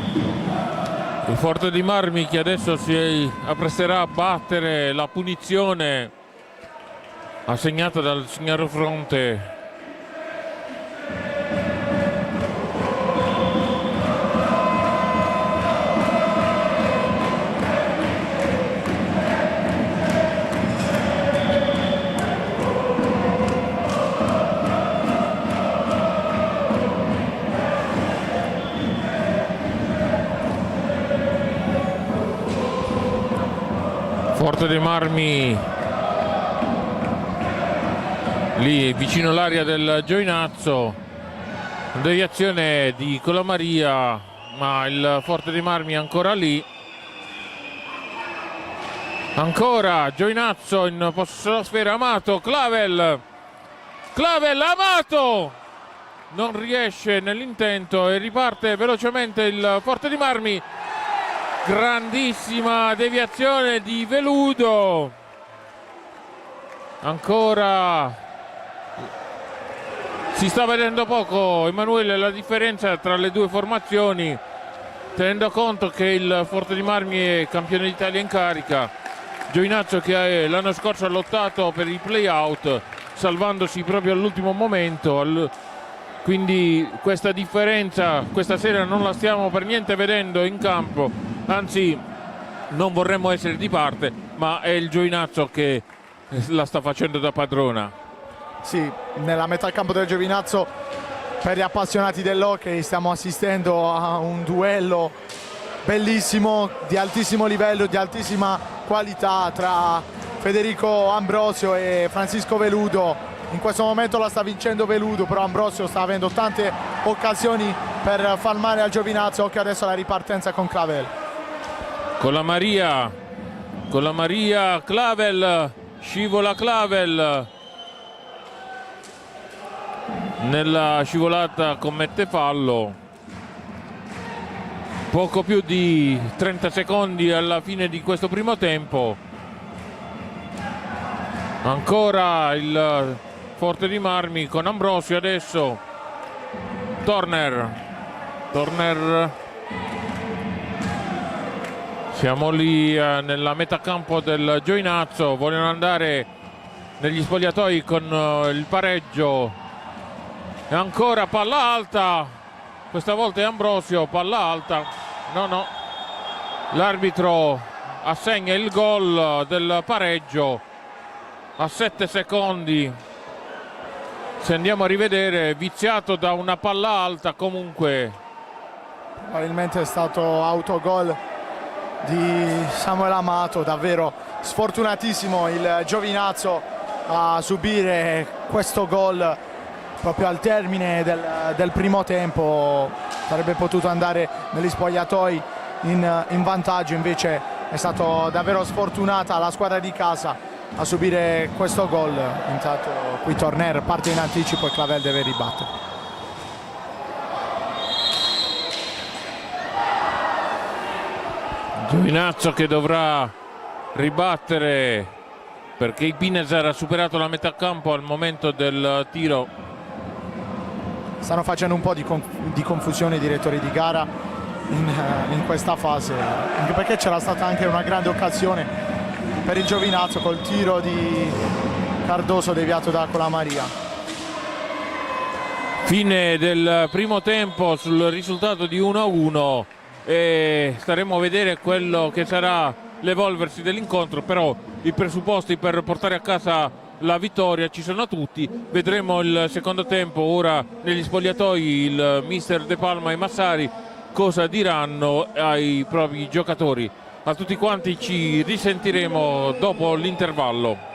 Il Forte dei Marmi che adesso si appresterà a battere la punizione assegnata dal signor Fronte. Forte dei Marmi lì vicino all'area del Giovinazzo, deviazione di Colamaria, ma il Forte dei Marmi è ancora lì. Ancora Giovinazzo in possesso della sfera, Amato, Clavel, Amato non riesce nell'intento e riparte velocemente il Forte dei Marmi. Grandissima deviazione di Veludo. Ancora si sta vedendo poco, Emanuele, la differenza tra le due formazioni, tenendo conto che il Forte dei Marmi è campione d'Italia in carica, Giovinazzo che l'anno scorso ha lottato per i play-out salvandosi proprio all'ultimo momento, quindi questa differenza questa sera non la stiamo per niente vedendo in campo, anzi non vorremmo essere di parte, ma è il Giovinazzo che la sta facendo da padrona. Sì, nella metà campo del Giovinazzo, per gli appassionati dell'hockey, stiamo assistendo a un duello bellissimo, di altissimo livello, di altissima qualità tra Federico Ambrosio e Francisco Veludo. In questo momento la sta vincendo Veludo, però Ambrosio sta avendo tante occasioni per far male al Giovinazzo. Occhio adesso alla ripartenza con Clavel. Con la Maria, Clavel, scivola Clavel, nella scivolata commette fallo. Poco più di 30 secondi alla fine di questo primo tempo. Ancora il Forte dei Marmi con Ambrosio adesso. Turner. Siamo lì nella metà campo del Giovinazzo, vogliono andare negli spogliatoi con il pareggio. E ancora palla alta, questa volta è Ambrosio, palla alta, no, l'arbitro assegna il gol del pareggio a 7 secondi. Se andiamo a rivedere, viziato da una palla alta, comunque probabilmente è stato autogol di Samuel Amato. Davvero sfortunatissimo il Giovinazzo a subire questo gol proprio al termine del primo tempo. Sarebbe potuto andare negli spogliatoi in vantaggio, invece è stato davvero sfortunata la squadra di casa a subire questo gol. Intanto qui Turner parte in anticipo e Clavel deve ribattere. Giovinazzo che dovrà ribattere perché Ipinezer ha superato la metà campo al momento del tiro stanno facendo un po' di confusione i direttori di gara in questa fase, anche perché c'era stata anche una grande occasione per il Giovinazzo col tiro di Cardoso deviato da Colamaria. Fine del primo tempo sul risultato di 1-1 e staremo a vedere quello che sarà l'evolversi dell'incontro, però i presupposti per portare a casa la vittoria ci sono tutti. Vedremo il secondo tempo ora negli spogliatoi, il mister De Palma e Massari cosa diranno ai propri giocatori. A tutti quanti ci risentiremo dopo l'intervallo.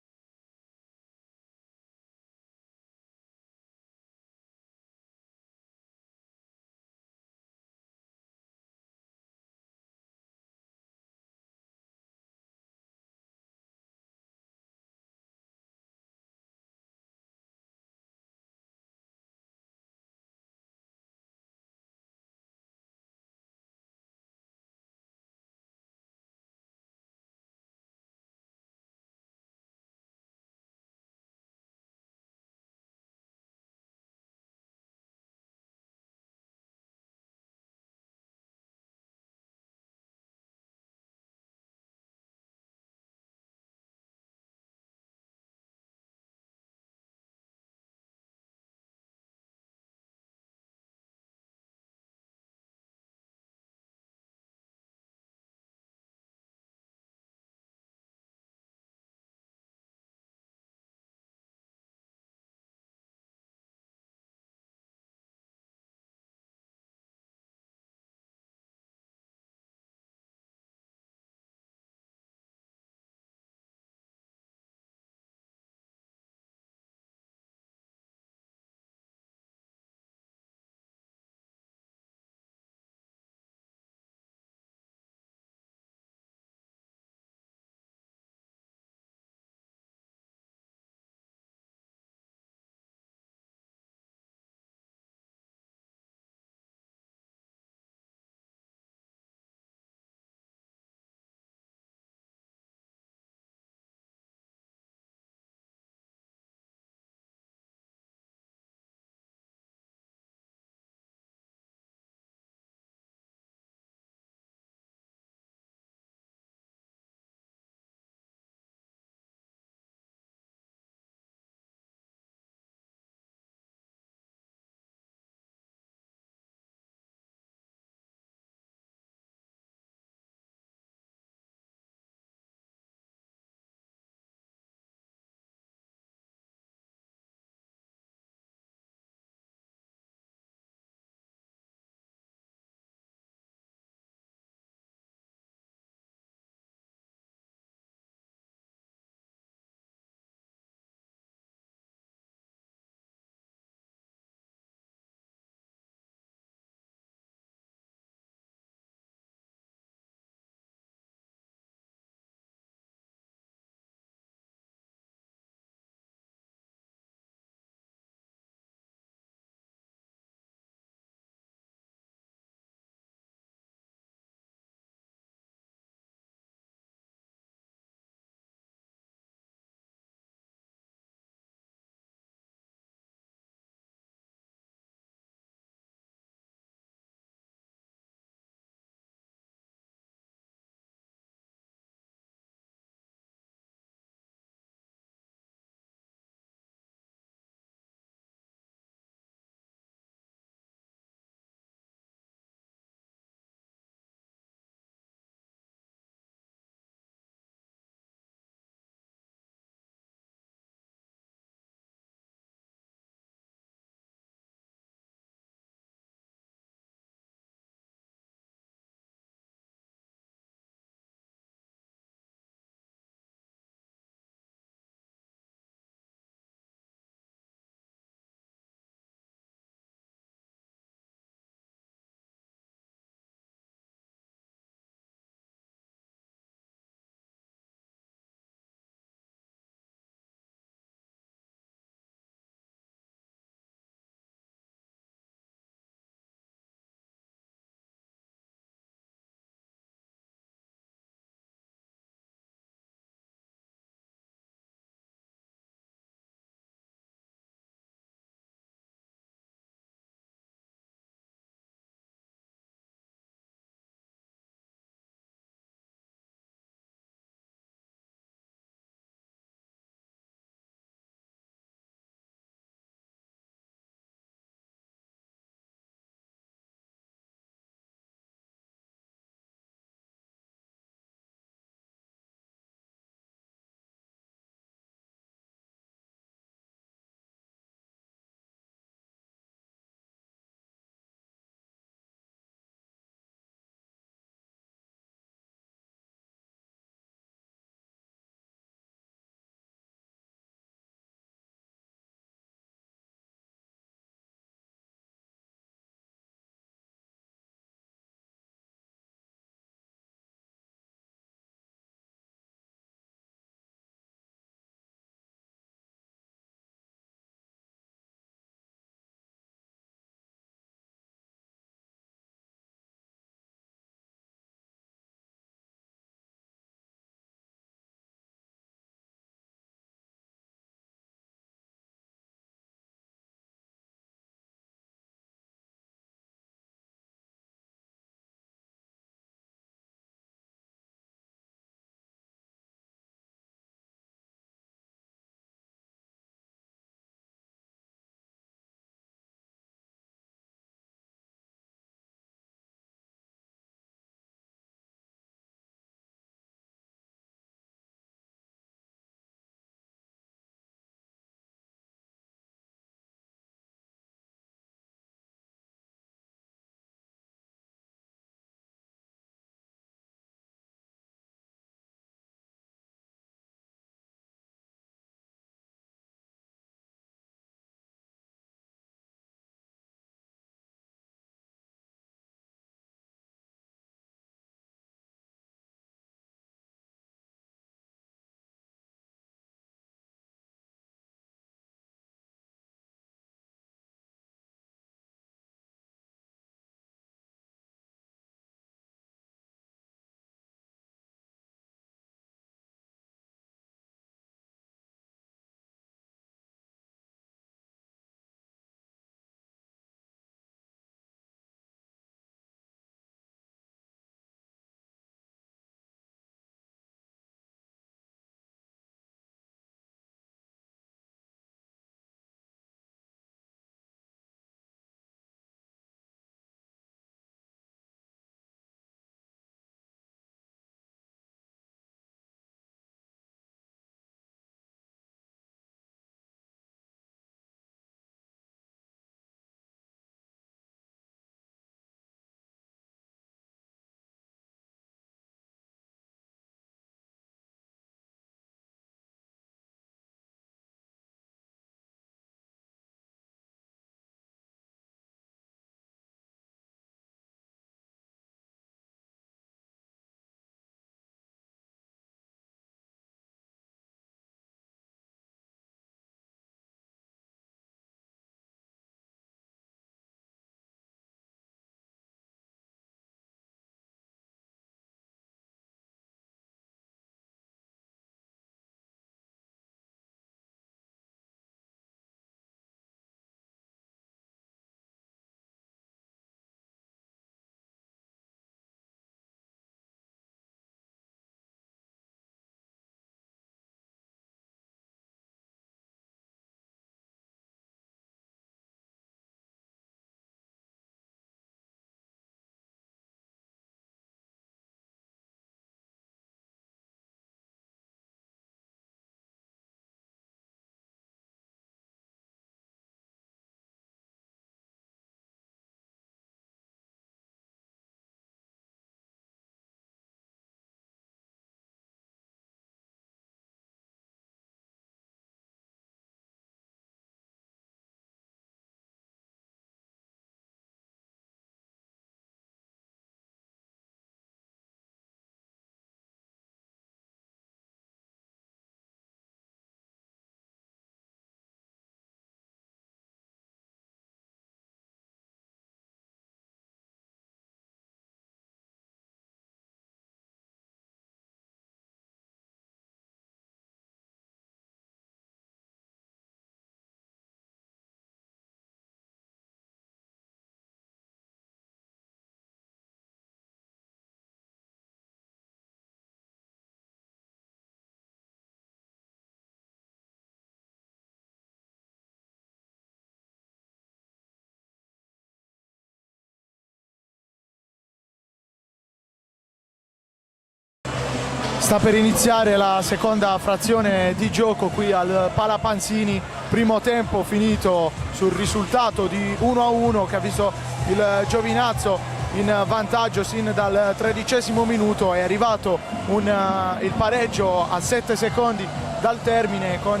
Sta per iniziare la seconda frazione di gioco qui al Pala Panzini, primo tempo finito sul risultato di 1-1 che ha visto il Giovinazzo in vantaggio sin dal 13° minuto. È arrivato il pareggio a 7 secondi dal termine con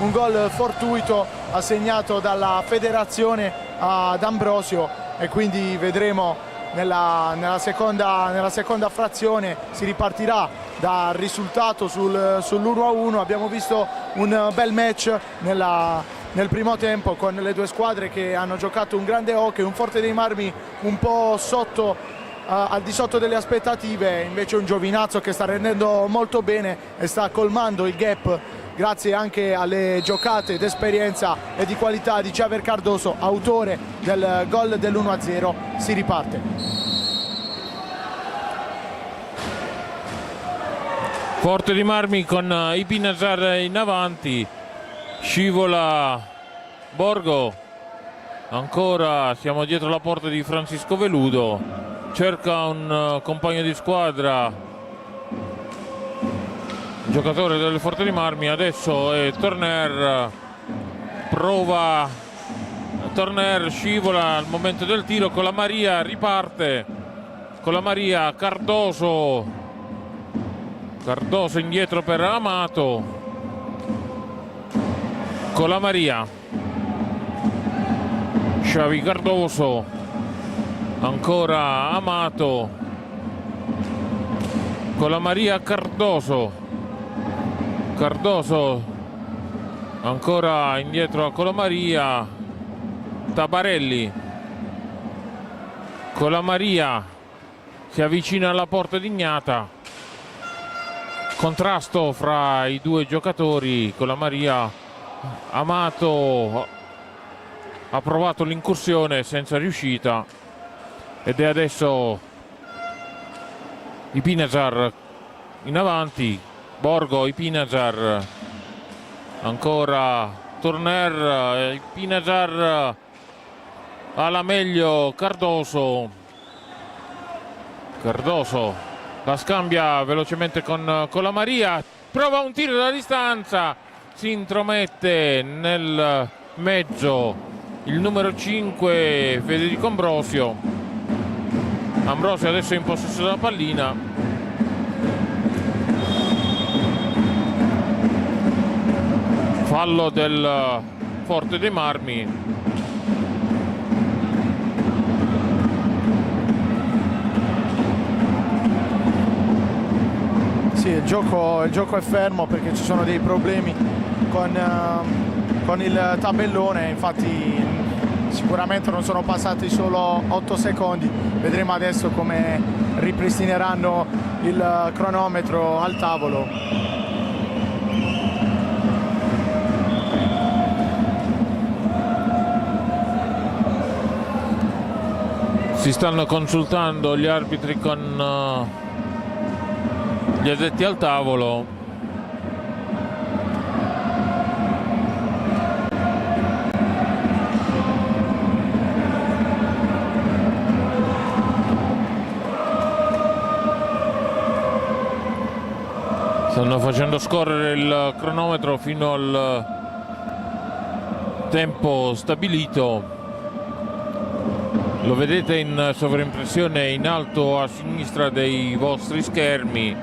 un gol fortuito assegnato dalla federazione ad Ambrosio, e quindi vedremo nella seconda frazione si ripartirà dal risultato sull'1-1. Abbiamo visto un bel match nel primo tempo con le due squadre che hanno giocato un grande hockey, un Forte dei Marmi un po' al di sotto delle aspettative, invece un Giovinazzo che sta rendendo molto bene e sta colmando il gap grazie anche alle giocate d'esperienza e di qualità di Javier Cardoso, autore del gol dell'1-0. Si riparte. Forte dei Marmi con Ipinazar in avanti, scivola Borgo, ancora siamo dietro la porta di Francisco Veludo, cerca un compagno di squadra, giocatore del Forte dei Marmi. Adesso è Torner, Torner scivola al momento del tiro, con la Maria riparte, con la Maria Cardoso indietro per Amato, con la Maria Xavi Cardoso, ancora Amato, con la Maria Cardoso, ancora indietro con la Maria Tabarelli, con la Maria si avvicina alla porta di Ignata, contrasto fra i due giocatori, con la Maria. Amato ha provato l'incursione senza riuscita ed è adesso Ipinazar in avanti, Borgo, Ipinazar, ancora Torner, Ipinazar alla meglio Cardoso la scambia velocemente con la Maria, prova un tiro da distanza, si intromette nel mezzo il numero 5 Federico Ambrosio adesso è in possesso della pallina. Fallo del Forte dei Marmi. Sì, il gioco è fermo perché ci sono dei problemi con il tabellone, infatti sicuramente non sono passati solo 8 secondi. Vedremo adesso come ripristineranno il cronometro al tavolo. Si stanno consultando gli arbitri con gli addetti al tavolo. Stanno facendo scorrere il cronometro fino al tempo stabilito. Lo vedete in sovraimpressione in alto a sinistra dei vostri schermi.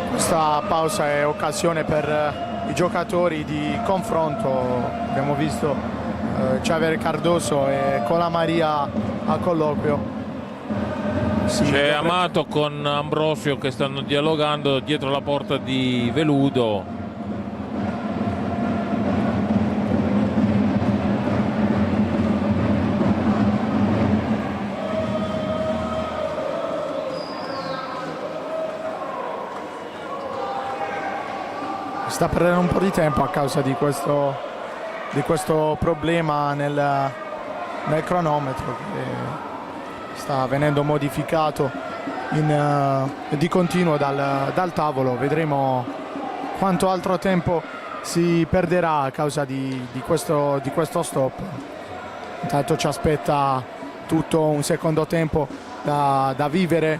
Questa pausa è occasione per i giocatori di confronto. Abbiamo visto Javier Cardoso e Cola Maria a colloquio. Sì, c'è Amato con Ambrosio che stanno dialogando dietro la porta di Veludo. Sta perdendo un po' di tempo a causa di questo problema nel cronometro che sta venendo modificato di continuo dal tavolo. Vedremo quanto altro tempo si perderà a causa di questo stop. Intanto ci aspetta tutto un secondo tempo da vivere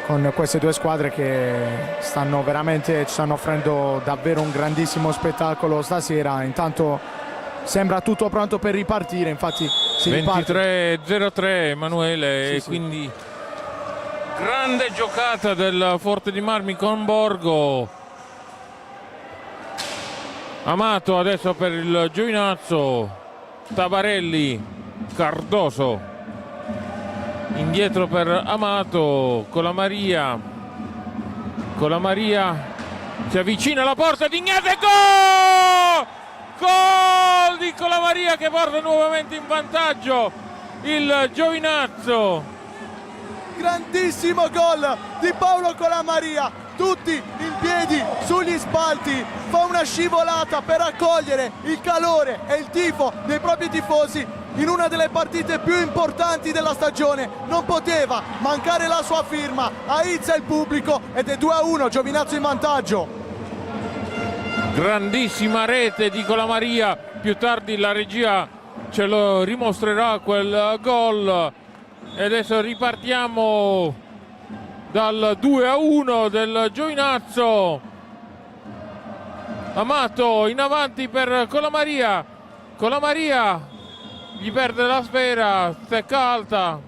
con queste due squadre che ci stanno offrendo davvero un grandissimo spettacolo stasera. Intanto sembra tutto pronto per ripartire, infatti si riparte. 23-03 Emanuele, e quindi grande giocata del Forte dei Marmi con Borgo. Amato adesso per il Giovinazzo, Tabarelli, Cardoso indietro per Amato, Colamaria si avvicina alla porta di Ignazio e gol di Colamaria che porta nuovamente in vantaggio il Giovinazzo. Grandissimo gol di Paolo Colamaria, tutti in piedi sugli spalti, fa una scivolata per accogliere il calore e il tifo dei propri tifosi in una delle partite più importanti della stagione. Non poteva mancare la sua firma, aizza il pubblico ed è 2-1, Giovinazzo in vantaggio. Grandissima rete di Colamaria, più tardi la regia ce lo rimostrerà quel gol. E adesso ripartiamo dal 2-1 del Giovinazzo. Amato in avanti per Colamaria gli perde la sfera, stecca alta,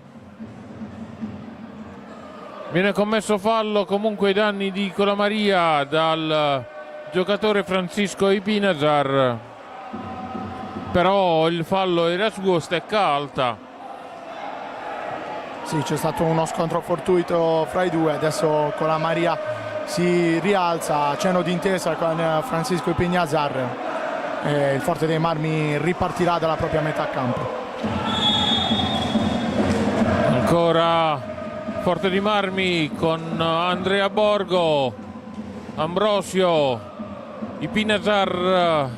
viene commesso fallo comunque ai danni di Colamaria dal giocatore Francisco Ipinazar, però il fallo era suo, stecca alta. Sì, c'è stato uno scontro fortuito fra i due, adesso Colamaria si rialza, cenno d'intesa con Francisco Ipinazar. Il Forte dei Marmi ripartirà dalla propria metà campo. Ancora Forte dei Marmi con Andrea Borgo, Ambrosio, Ipinazar,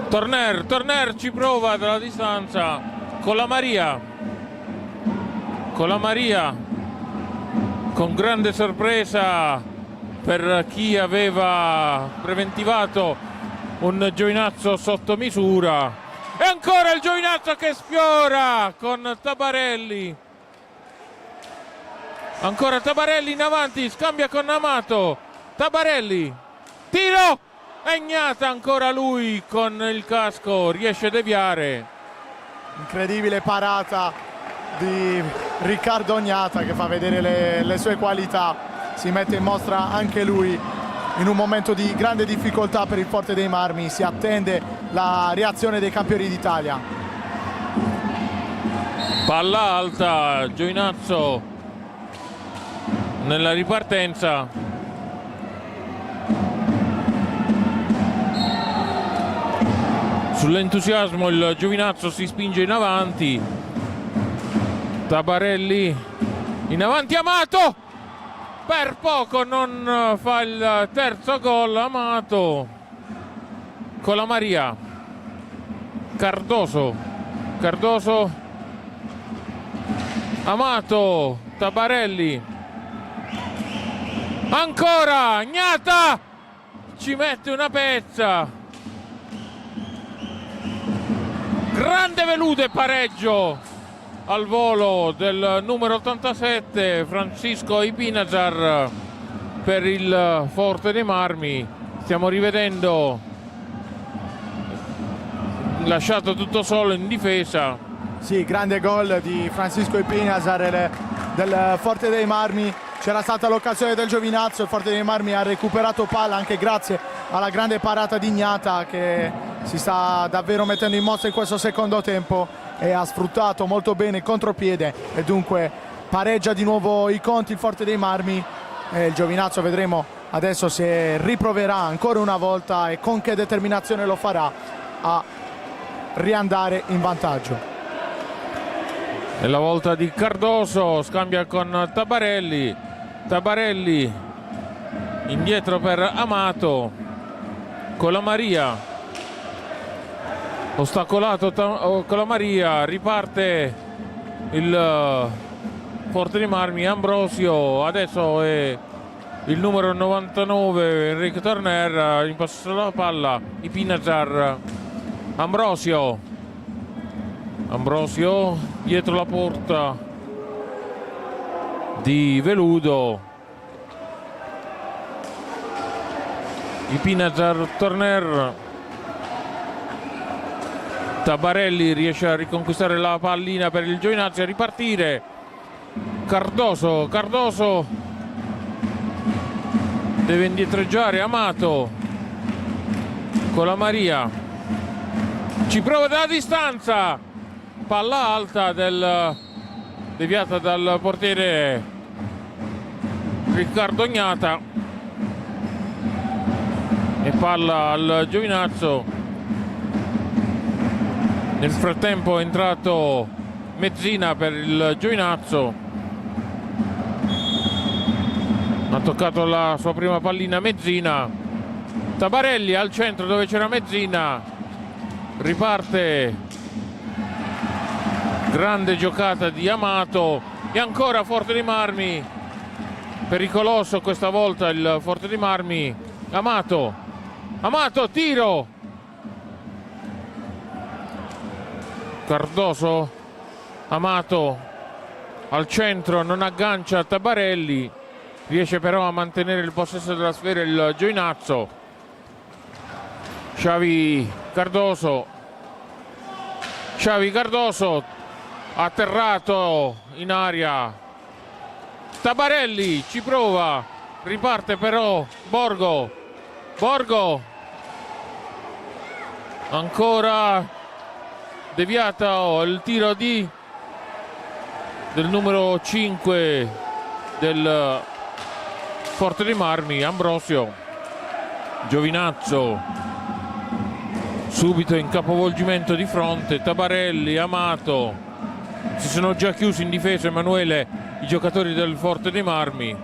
Torner ci prova dalla distanza, Colamaria con grande sorpresa per chi aveva preventivato un Giovinazzo sotto misura, e ancora il Giovinazzo che sfiora con Tabarelli, ancora Tabarelli in avanti, scambia con Amato, Tabarelli, tiro, e Ignata ancora lui con il casco, riesce a deviare. Incredibile parata di Riccardo Ignata che fa vedere le sue qualità, si mette in mostra anche lui in un momento di grande difficoltà per il Forte dei Marmi. Si attende la reazione dei campioni d'Italia. Palla alta, Giovinazzo nella ripartenza. Sull'entusiasmo il Giovinazzo si spinge in avanti. Tabarelli in avanti, Amato! Per poco non fa il terzo gol Amato. Colamaria, Cardoso, Amato, Tabarelli, ancora Ignata, ci mette una pezza. Grande velude, pareggio al volo del numero 87 Francisco Ipinazar per il Forte dei Marmi. Stiamo rivedendo, lasciato tutto solo in difesa. Sì, grande gol di Francisco Ipinazar del Forte dei Marmi. C'era stata l'occasione del Giovinazzo, il Forte dei Marmi ha recuperato palla anche grazie alla grande parata di Ignata che si sta davvero mettendo in mostra in questo secondo tempo e ha sfruttato molto bene il contropiede e dunque pareggia di nuovo i conti il Forte dei Marmi. Il Giovinazzo vedremo adesso se riproverà ancora una volta e con che determinazione lo farà a riandare in vantaggio. È la volta di Cardoso, scambia con Tabarelli indietro per Amato, Colamaria, ostacolato Colamaria, riparte il Forte dei Marmi, Ambrosio adesso è il numero 99 Enrico Turner, in possesso della palla Ipinazar. Ambrosio dietro la porta di Veludo. Ipinazar, Turner, Tabarelli riesce a riconquistare la pallina per il Giovinazzo e a ripartire. Cardoso deve indietreggiare. Amato con la Maria, ci prova dalla distanza, palla alta deviata dal portiere Riccardo Ognata e palla al Giovinazzo. Nel frattempo è entrato Mezzina per il Giovinazzo, ha toccato la sua prima pallina Mezzina. Tabarelli al centro dove c'era Mezzina, riparte, grande giocata di Amato e ancora Forte dei Marmi, pericoloso questa volta il Forte dei Marmi. Amato, tiro, Cardoso, Amato al centro, non aggancia Tabarelli, riesce però a mantenere il possesso della sfera il Giovinazzo. Xavi Cardoso atterrato in aria. Tabarelli ci prova, riparte però Borgo, ancora deviato il tiro del numero 5 del Forte dei Marmi, Ambrosio. Giovinazzo subito in capovolgimento di fronte, Tabarelli, Amato, si sono già chiusi in difesa, Emanuele, i giocatori del Forte dei Marmi.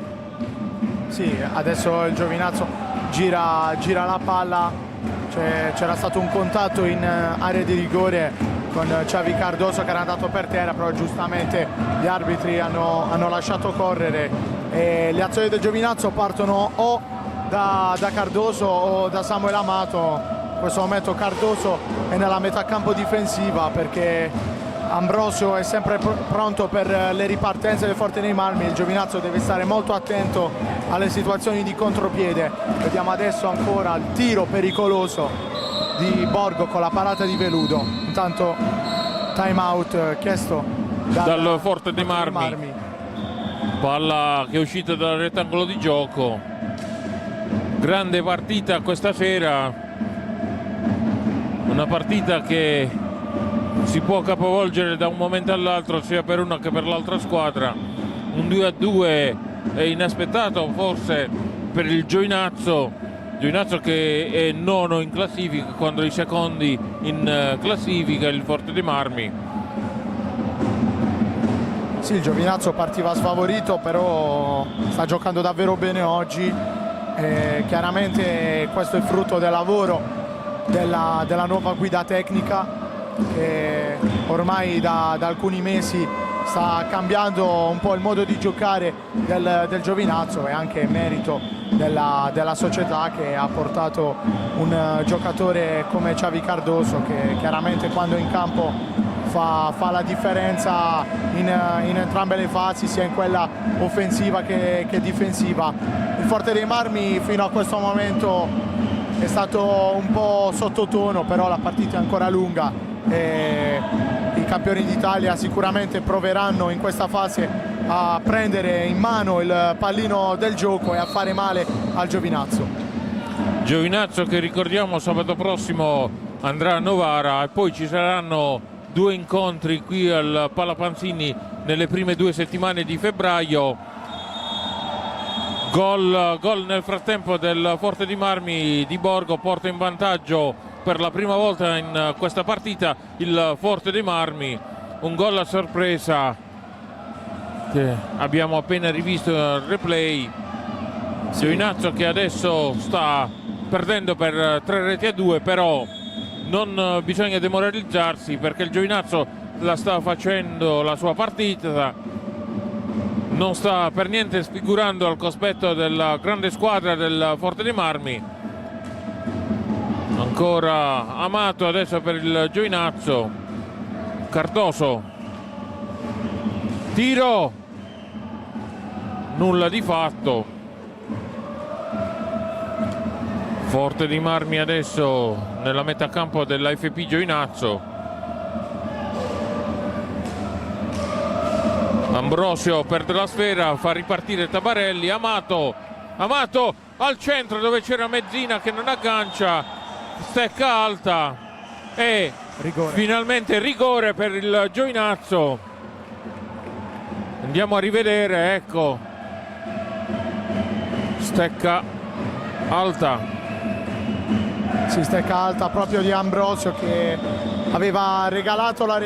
Sì, adesso il Giovinazzo gira la palla, c'era stato un contatto in area di rigore con Xavi Cardoso che era andato per terra, però giustamente gli arbitri hanno lasciato correre e le azioni del Giovinazzo partono o da Cardoso o da Samuel Amato. In questo momento Cardoso è nella metà campo difensiva perché Ambrosio è sempre pronto per le ripartenze del Forte dei Marmi. Il Giovinazzo deve stare molto attento alle situazioni di contropiede. Vediamo adesso ancora il tiro pericoloso di Borgo con la parata di Veludo. Intanto time out chiesto dal Forte dei Marmi. Palla che è uscita dal rettangolo di gioco. Grande partita questa sera, una partita che si può capovolgere da un momento all'altro sia per una che per l'altra squadra. Un 2-2 è inaspettato forse per il Giovinazzo che è nono in classifica quando i secondi in classifica è il Forte dei Marmi. Sì, il Giovinazzo partiva sfavorito, però sta giocando davvero bene oggi. Chiaramente questo è frutto del lavoro della nuova guida tecnica che ormai da alcuni mesi sta cambiando un po' il modo di giocare del Giovinazzo, e anche merito della società che ha portato un giocatore come Xavi Cardoso che chiaramente quando è in campo fa la differenza in entrambe le fasi, sia in quella offensiva che difensiva. Il Forte dei Marmi fino a questo momento è stato un po' sottotono, però la partita è ancora lunga e i campioni d'Italia sicuramente proveranno in questa fase a prendere in mano il pallino del gioco e a fare male al Giovinazzo. Giovinazzo che ricordiamo sabato prossimo andrà a Novara e poi ci saranno due incontri qui al Palapanzini nelle prime 2 settimane di febbraio. Gol nel frattempo del Forte dei Marmi di Borgo, porta in vantaggio per la prima volta in questa partita il Forte dei Marmi. Un gol a sorpresa che abbiamo appena rivisto il replay. Giovinazzo che adesso sta perdendo per 3-2, però non bisogna demoralizzarsi perché il Giovinazzo la sta facendo la sua partita, non sta per niente sfigurando al cospetto della grande squadra del Forte dei Marmi. Ancora Amato adesso per il Giovinazzo. Cardoso, tiro, nulla di fatto. Forte dei Marmi adesso nella metà campo dell'AFP Giovinazzo. Ambrosio perde la sfera, fa ripartire Tabarelli. Amato al centro dove c'era Mezzina che non aggancia, stecca alta e rigore. Finalmente rigore per il Giovinazzo. Andiamo a rivedere, ecco, stecca alta. Si stecca alta proprio di Ambrosio, che aveva regalato la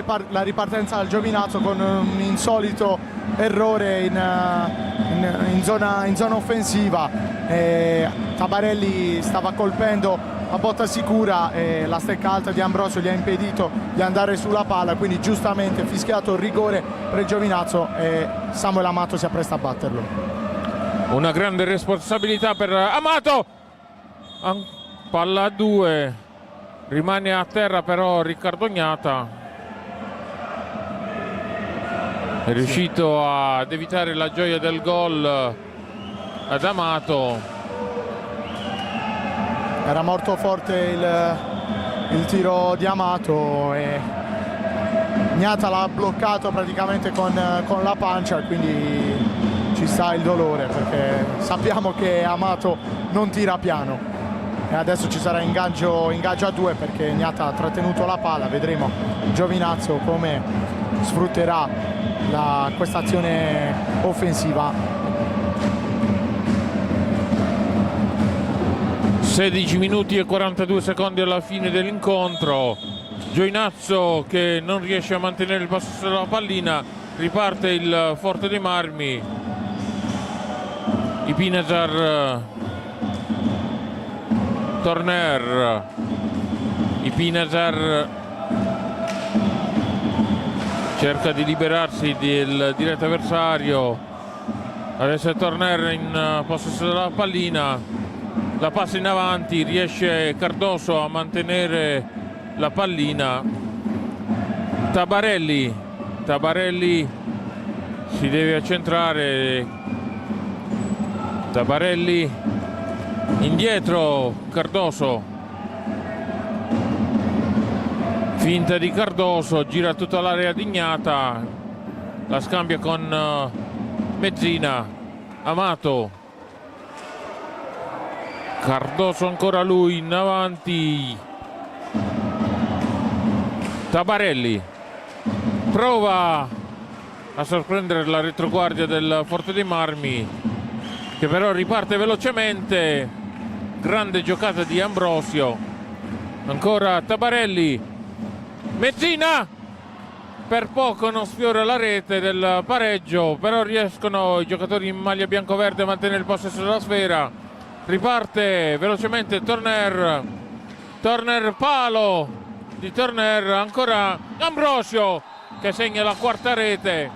ripartenza al Giovinazzo con un insolito errore in zona offensiva. Tabarelli stava colpendo a botta sicura e la stecca alta di Ambrosio gli ha impedito di andare sulla palla, quindi giustamente fischiato il rigore per il Giovinazzo e Samuel Amato si appresta a batterlo. Una grande responsabilità per Amato. Palla a 2, rimane a terra però Riccardo Gnata, è riuscito ad evitare la gioia del gol ad Amato. Era molto forte il tiro di Amato e Gnata l'ha bloccato praticamente con la pancia, quindi ci sta il dolore perché sappiamo che Amato non tira piano. E adesso ci sarà ingaggio a 2 perché Gnata ha trattenuto la palla. Vedremo Giovinazzo come sfrutterà questa azione offensiva. 16 minuti e 42 secondi alla fine dell'incontro. Giovinazzo che non riesce a mantenere il possesso della pallina, riparte il Forte dei Marmi. Ipinazar, Torner, Ipinazar cerca di liberarsi del diretto avversario, adesso è Torner in possesso della pallina, la passa in avanti, riesce Cardoso a mantenere la pallina. Tabarelli si deve accentrare, Tabarelli indietro, Cardoso, finta di Cardoso, gira tutta l'area di Gnata, la scambia con Mezzina. Amato, Cardoso ancora lui in avanti, Tabarelli prova a sorprendere la retroguardia del Forte dei Marmi che però riparte velocemente. Grande giocata di Ambrosio, ancora Tabarelli, Mezzina per poco non sfiora la rete del pareggio, però riescono i giocatori in maglia bianco-verde a mantenere il possesso della sfera. Riparte velocemente Torner, palo di Torner, ancora Ambrosio che segna la quarta rete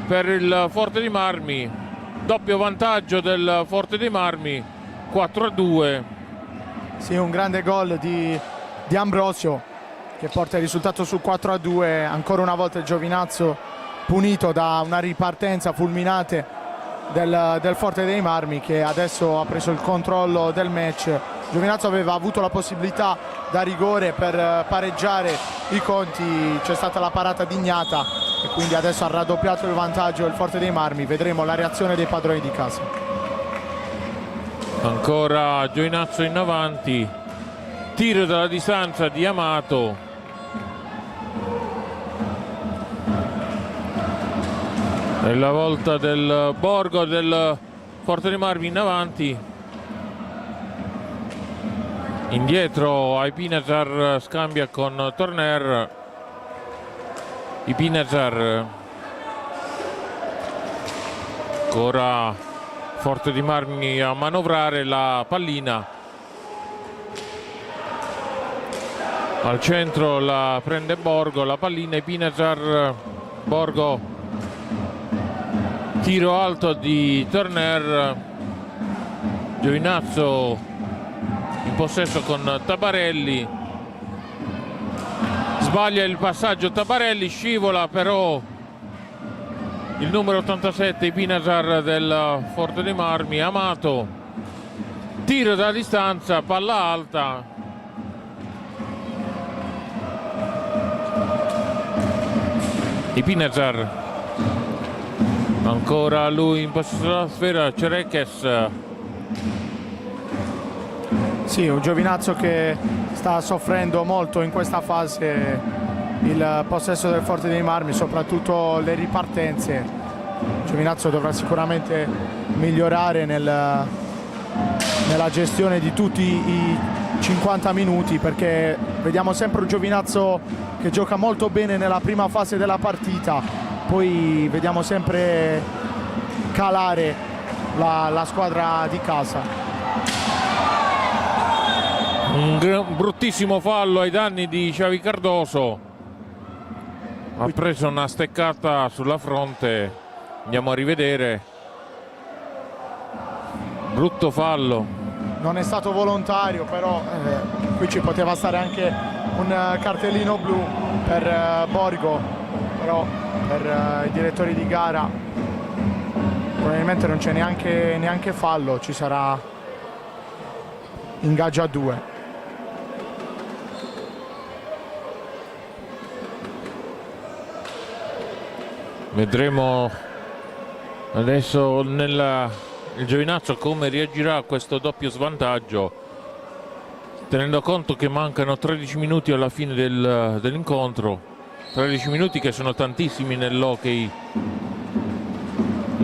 per il Forte dei Marmi, doppio vantaggio del Forte dei Marmi, 4-2. Sì, un grande gol di Ambrosio che porta il risultato sul 4-2. Ancora una volta il Giovinazzo punito da una ripartenza fulminante del Forte dei Marmi, che adesso ha preso il controllo del match. Giovinazzo aveva avuto la possibilità da rigore per pareggiare i conti, c'è stata la parata di Gnata e quindi adesso ha raddoppiato il vantaggio il Forte dei Marmi. Vedremo la reazione dei padroni di casa. Ancora Giovinazzo in avanti, tiro dalla distanza di Amato, è la volta del Borgo del Forte dei Marmi in avanti, indietro Ipinazar, scambia con Torner, Ipinazar, ancora Forte di Marmi a manovrare la pallina, al centro la prende Borgo, la pallina Ipinazar, Borgo Tiro alto di Turner, Giovinazzo in possesso con Tabarelli, sbaglia il passaggio Tabarelli, scivola però il numero 87 Ipinazar del Forte dei Marmi. Amato, tiro da distanza, palla alta. Ipinazar, ancora lui in possesso della sfera, Cerekes. Sì, un Giovinazzo che sta soffrendo molto in questa fase il possesso del Forte dei Marmi, soprattutto le ripartenze. Giovinazzo dovrà sicuramente migliorare nella gestione di tutti i 50 minuti, perché vediamo sempre un Giovinazzo che gioca molto bene nella prima fase della partita, poi vediamo sempre calare la squadra di casa. Un bruttissimo fallo ai danni di Xavi Cardoso, ha preso una steccata sulla fronte, andiamo a rivedere, brutto fallo. Non è stato volontario, però qui ci poteva stare anche un cartellino blu per Borgo, però per i direttori di gara probabilmente non c'è neanche fallo, ci sarà ingaggio a 2. Vedremo adesso il Giovinazzo come reagirà a questo doppio svantaggio, tenendo conto che mancano 13 minuti alla fine dell'incontro, 13 minuti che sono tantissimi nell'hockey.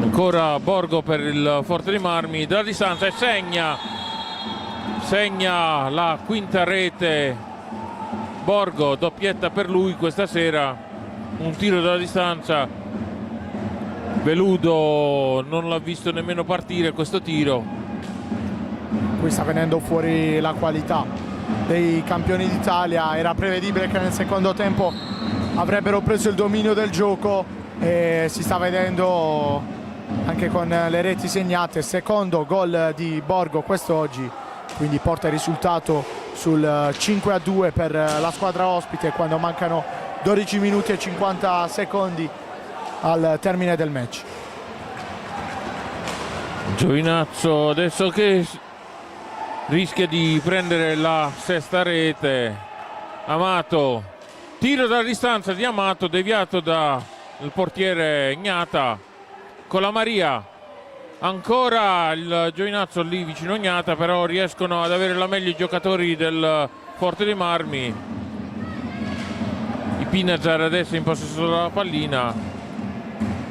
Ancora Borgo per il Forte dei Marmi da distanza e segna la quinta rete Borgo, doppietta per lui questa sera, un tiro da distanza. Veludo non l'ha visto nemmeno partire questo tiro. Qui sta venendo fuori la qualità dei campioni d'Italia, era prevedibile che nel secondo tempo avrebbero preso il dominio del gioco e si sta vedendo anche con le reti segnate. Secondo gol di Borgo quest'oggi, quindi porta il risultato sul 5-2 per la squadra ospite quando mancano 12 minuti e 50 secondi al termine del match. Giovinazzo adesso che rischia di prendere la sesta rete. Amato, tiro da distanza di Amato deviato dal portiere Gnata. Con la Maria, ancora il Giovinazzo lì vicino a Gnata, però riescono ad avere la meglio i giocatori del Forte dei Marmi. Ipinazar adesso in possesso della pallina,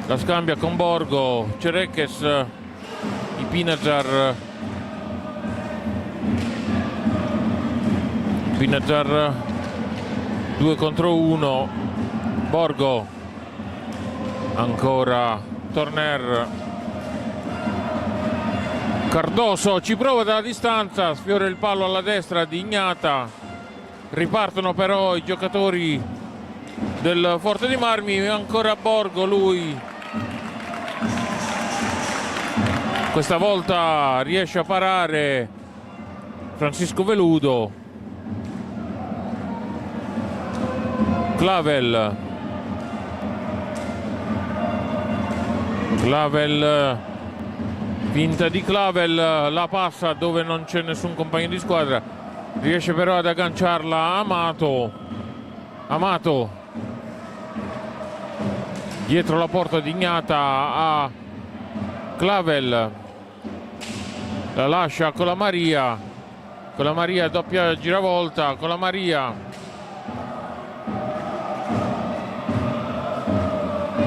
la scambia con Borgo, Cerekes, Ipinazar, 2 contro 1, Borgo, ancora Turner, Cardoso ci prova dalla distanza, sfiora il palo alla destra di Gnata, ripartono però i giocatori del Forte dei Marmi, ancora Borgo, lui questa volta riesce a parare Francisco Veludo. Clavel, finta di Clavel, la passa dove non c'è nessun compagno di squadra, riesce però ad agganciarla Amato dietro la porta di Gnata a Clavel, la lascia con la Maria, doppia giravolta con la Maria,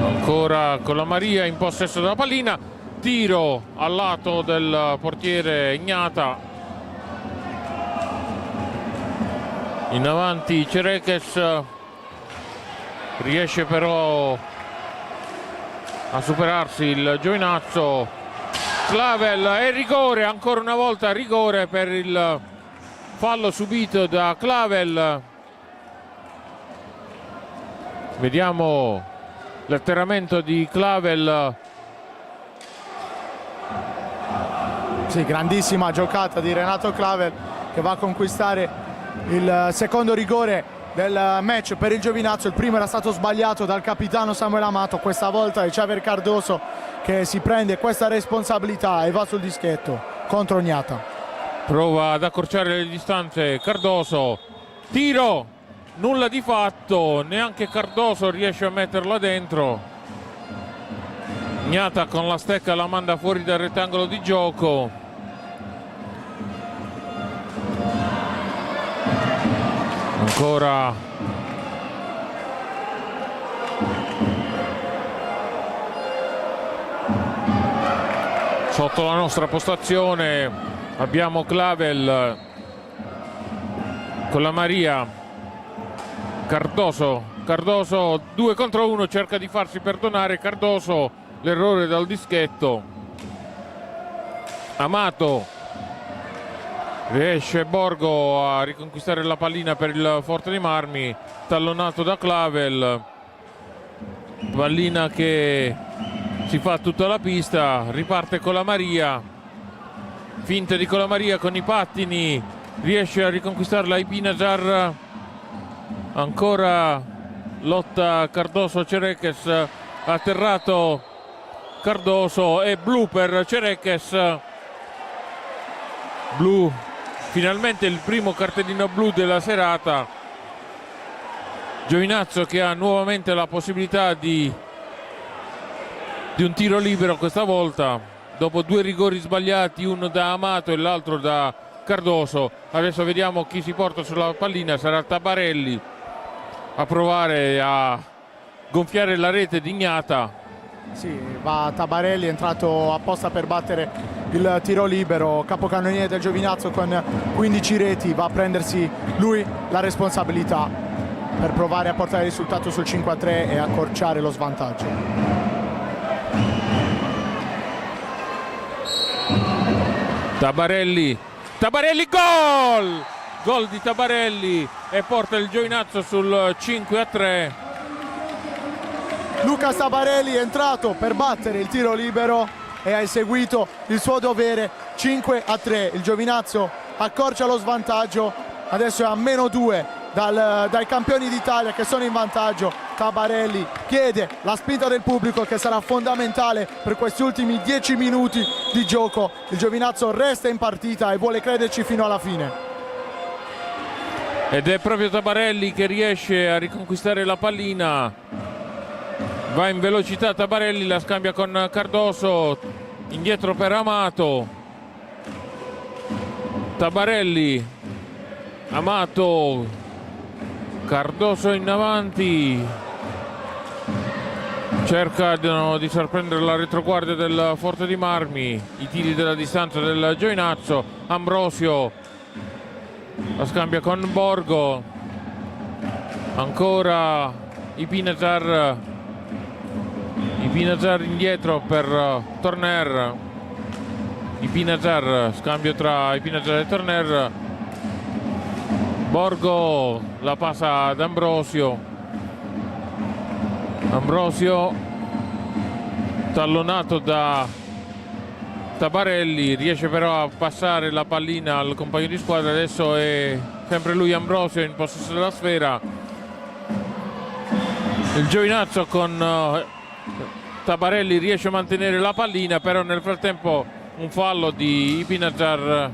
ancora con la Maria in possesso della pallina, tiro al lato del portiere Gnata, in avanti Cerekes, riesce però a superarsi il Giovinazzo. Clavel e rigore, ancora una volta rigore per il fallo subito da Clavel. Vediamo l'atterramento di Clavel Sì, grandissima giocata di Renato Clavel, che va a conquistare il secondo rigore del match per il Giovinazzo. Il primo era stato sbagliato dal capitano Samuel Amato, questa volta è Xavier Cardoso che si prende questa responsabilità e va sul dischetto contro Ognata. Prova ad accorciare le distanze Cardoso, tiro, nulla di fatto, neanche Cardoso riesce a metterla dentro. Ognata con la stecca la manda fuori dal rettangolo di gioco. Ancora sotto la nostra postazione abbiamo Clavel con la Maria, Cardoso 2 contro 1, cerca di farsi perdonare Cardoso l'errore dal dischetto. Amato, riesce Borgo a riconquistare la pallina per il Forte dei Marmi, tallonato da Clavel, pallina che si fa tutta la pista, riparte con la Maria, finta di Colamaria con i pattini, riesce a riconquistarla Ipinajar, ancora lotta Cardoso Cereques, atterrato Cardoso e blu per Cereques. Blu, finalmente il primo cartellino blu della serata. Giovinazzo che ha nuovamente la possibilità di un tiro libero questa volta, dopo 2 rigori sbagliati, uno da Amato e l'altro da Cardoso. Adesso vediamo chi si porta sulla pallina, sarà Tabarelli a provare a gonfiare la rete di Ognata. Sì, va Tabarelli, è entrato apposta per battere il tiro libero, capocannoniere del Giovinazzo con 15 reti, va a prendersi lui la responsabilità per provare a portare il risultato sul 5-3 e accorciare lo svantaggio. Tabarelli, gol di Tabarelli e porta il Giovinazzo sul 5-3. Luca Tabarelli è entrato per battere il tiro libero e ha eseguito il suo dovere. 5-3, il Giovinazzo accorcia lo svantaggio, adesso è a -2 dai campioni d'Italia che sono in vantaggio. Tabarelli chiede la spinta del pubblico che sarà fondamentale per questi ultimi 10 minuti di gioco. Il Giovinazzo resta in partita e vuole crederci fino alla fine. Ed è proprio Tabarelli che riesce a riconquistare la pallina. Va in velocità Tabarelli, la scambia con Cardoso, indietro per Amato. Tabarelli, Amato, Cardoso in avanti, cercano di sorprendere la retroguardia del Forte dei Marmi, i tiri della distanza del Giovinazzo. Ambrosio la scambia con Borgo, ancora Ipinajar indietro per Torner. Ipinajar, scambio tra Ipinajar e Torner. Borgo la passa ad Ambrosio, tallonato da Tabarelli, riesce però a passare la pallina al compagno di squadra. Adesso è sempre lui, Ambrosio, in possesso della sfera. Il Giovinazzo con Tabarelli riesce a mantenere la pallina, però nel frattempo un fallo di Ipinajar.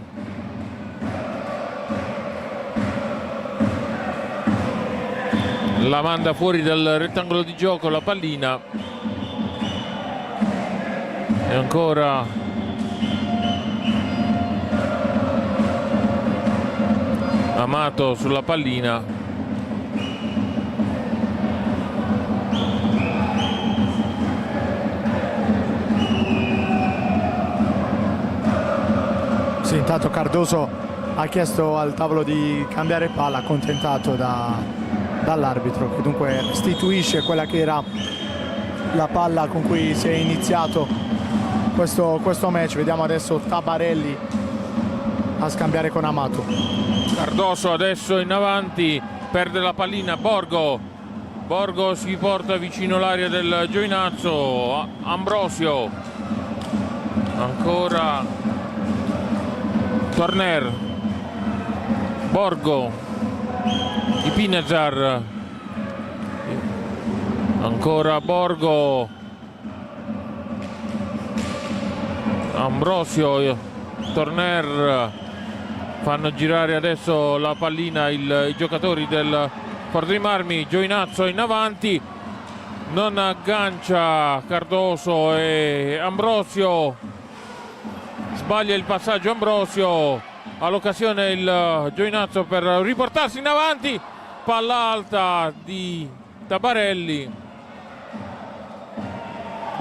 La manda fuori dal rettangolo di gioco la pallina. E ancora Amato sulla pallina. Sì, intanto Cardoso ha chiesto al tavolo di cambiare palla, accontentato dall'arbitro, che dunque restituisce quella che era la palla con cui si è iniziato questo match. Vediamo adesso Tabarelli a scambiare con Amato. Cardoso adesso in avanti, perde la pallina. Borgo si porta vicino l'area del Giovinazzo. Ambrosio, ancora Torner, Borgo, Ipinezar, ancora Borgo, Ambrosio, Torner, fanno girare adesso la pallina i giocatori del Forte dei Marmi. Giovinazzo in avanti, non aggancia Cardoso e Ambrosio, sbaglia il passaggio Ambrosio, all'occasione il Giovinazzo per riportarsi in avanti, palla alta di Tabarelli,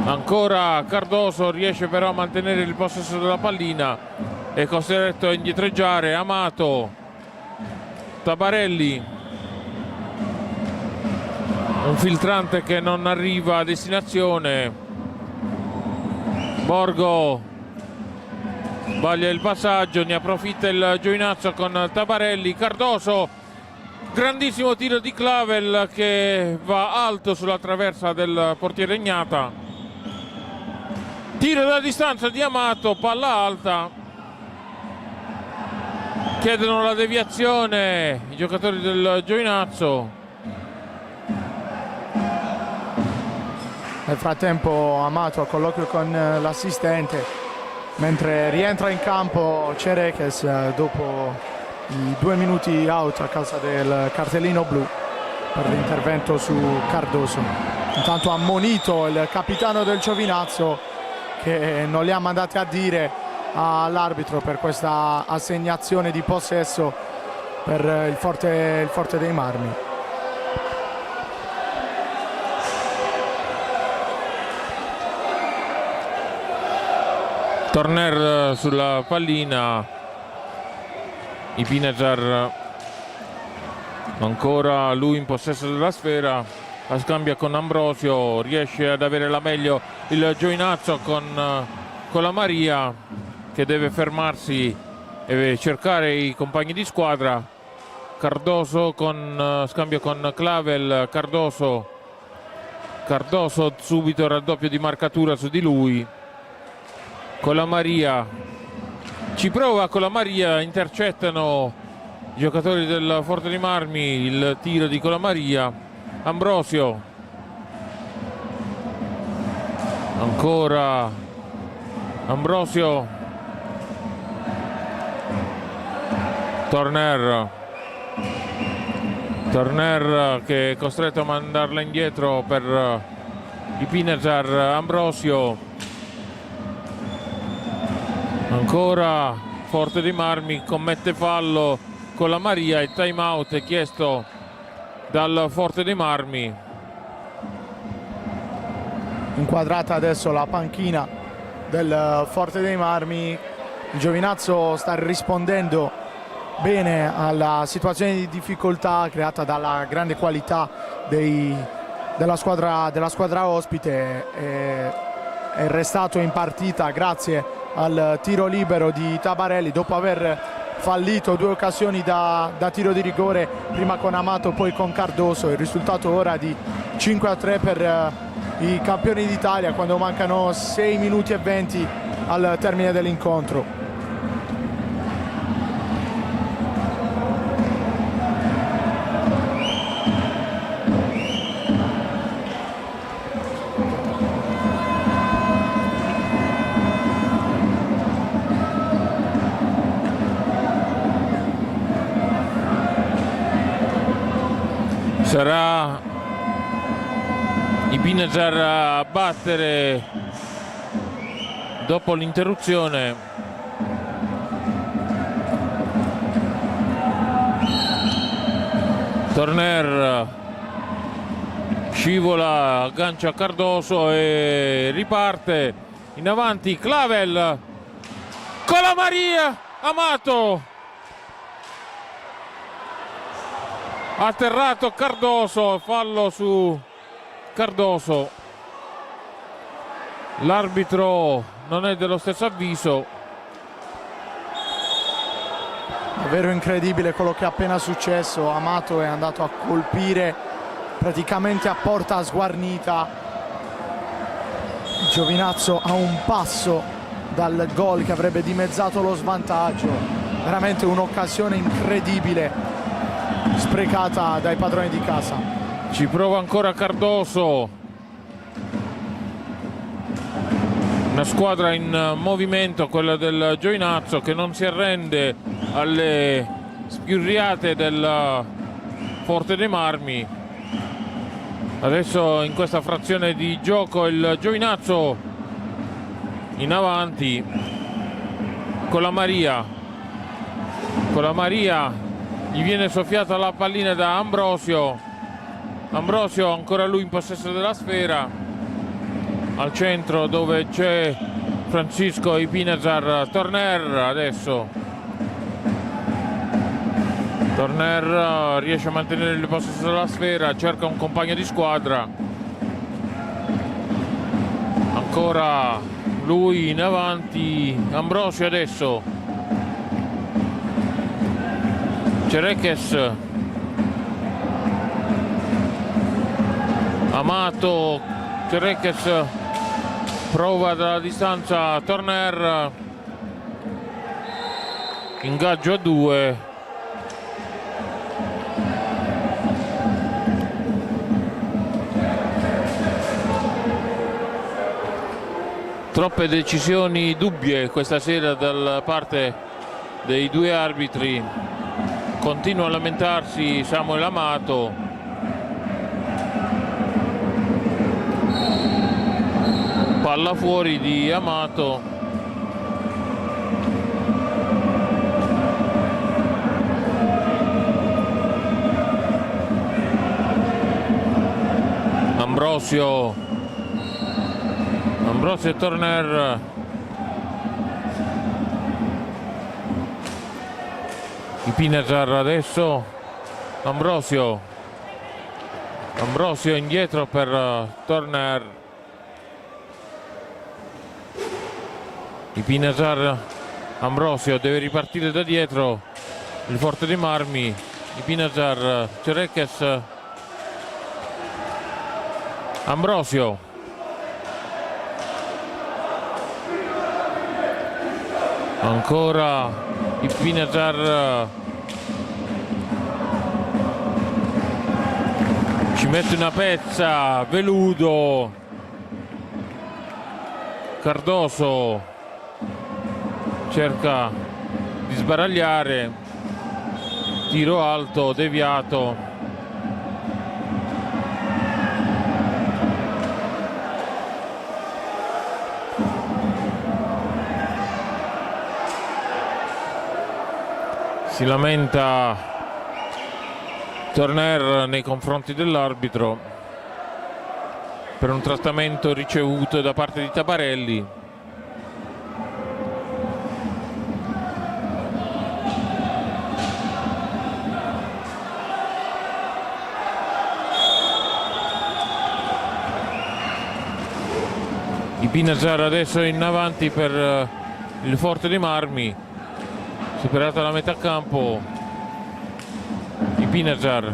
ancora Cardoso riesce però a mantenere il possesso della pallina, è costretto a indietreggiare Amato, Tabarelli, un filtrante che non arriva a destinazione, Borgo sbaglia il passaggio, ne approfitta il Giovinazzo con Tabarelli, Cardoso, grandissimo tiro di Clavel che va alto sulla traversa del portiere Ignata, tiro da distanza di Amato, palla alta, chiedono la deviazione i giocatori del Giovinazzo. Nel frattempo Amato a colloquio con l'assistente, mentre rientra in campo Cerekes dopo i 2 minuti out a causa del cartellino blu per l'intervento su Cardoso. Intanto ammonito il capitano del Giovinazzo, che non li ha mandati a dire all'arbitro per questa assegnazione di possesso per il Forte dei Marmi. Torner sulla pallina, Ipinezar ancora lui in possesso della sfera, la scambia con Ambrosio, riesce ad avere la meglio il Giovinazzo con la Maria, che deve fermarsi e cercare i compagni di squadra. Cardoso con scambio con Clavel, Cardoso subito raddoppio di marcatura su di lui, con la Maria ci prova, con la Maria intercettano i giocatori del Forte dei Marmi il tiro di Colamaria. Ambrosio, ancora Ambrosio, Torner che è costretto a mandarla indietro per Ipinezar. Ambrosio, ancora Forte dei Marmi commette fallo con la Maria e time out è chiesto dal Forte dei Marmi. Inquadrata adesso la panchina del Forte dei Marmi, il Giovinazzo sta rispondendo bene alla situazione di difficoltà creata dalla grande qualità della squadra ospite, è restato in partita grazie al tiro libero di Tabarelli dopo aver fallito 2 occasioni da tiro di rigore, prima con Amato poi con Cardoso. Il risultato ora di 5-3 per i campioni d'Italia quando mancano 6 minuti e 20 al termine dell'incontro. Sarà Ipinezar a battere dopo l'interruzione. Torner scivola, aggancia Cardoso e riparte in avanti. Clavel con la Maria, Amato, atterrato Cardoso, fallo su Cardoso, l'arbitro non è dello stesso avviso. Davvero incredibile quello che è appena successo. Amato è andato a colpire praticamente a porta sguarnita. Giovinazzo a un passo dal gol che avrebbe dimezzato lo svantaggio. veramente un'occasione incredibile sprecata dai padroni di casa. Ci prova ancora Cardoso, una squadra in movimento, quella del Giovinazzo, che non si arrende alle schiurriate del Forte dei Marmi. Adesso in questa frazione di gioco il Giovinazzo in avanti con la Maria. Gli viene soffiata la pallina da Ambrosio. Ambrosio ancora lui in possesso della sfera, al centro dove c'è Francisco Ipinazar. Torner adesso. Torner riesce a mantenere il possesso della sfera, cerca un compagno di squadra. Ancora lui in avanti, Ambrosio adesso. Cereques. Amato, Cereques prova dalla distanza Torner. Ingaggio a 2. Troppe decisioni dubbie questa sera da parte dei due arbitri. Continua a lamentarsi Samuel Amato. Palla fuori di Amato. Ambrosio e Torner. Ipinazar adesso. Ambrosio indietro per Torner. Ipinazar. Ambrosio deve ripartire da dietro il Forte dei Marmi. Ipinazar, Cereques, Ambrosio. Ancora Ipinazar, ci mette una pezza, Veludo. Cardoso cerca di sbaragliare, tiro alto, deviato. Si lamenta Torner nei confronti dell'arbitro per un trattamento ricevuto da parte di Tabarelli. Ipinazar adesso in avanti per il Forte dei Marmi. Superata la metà campo, Ipinazar,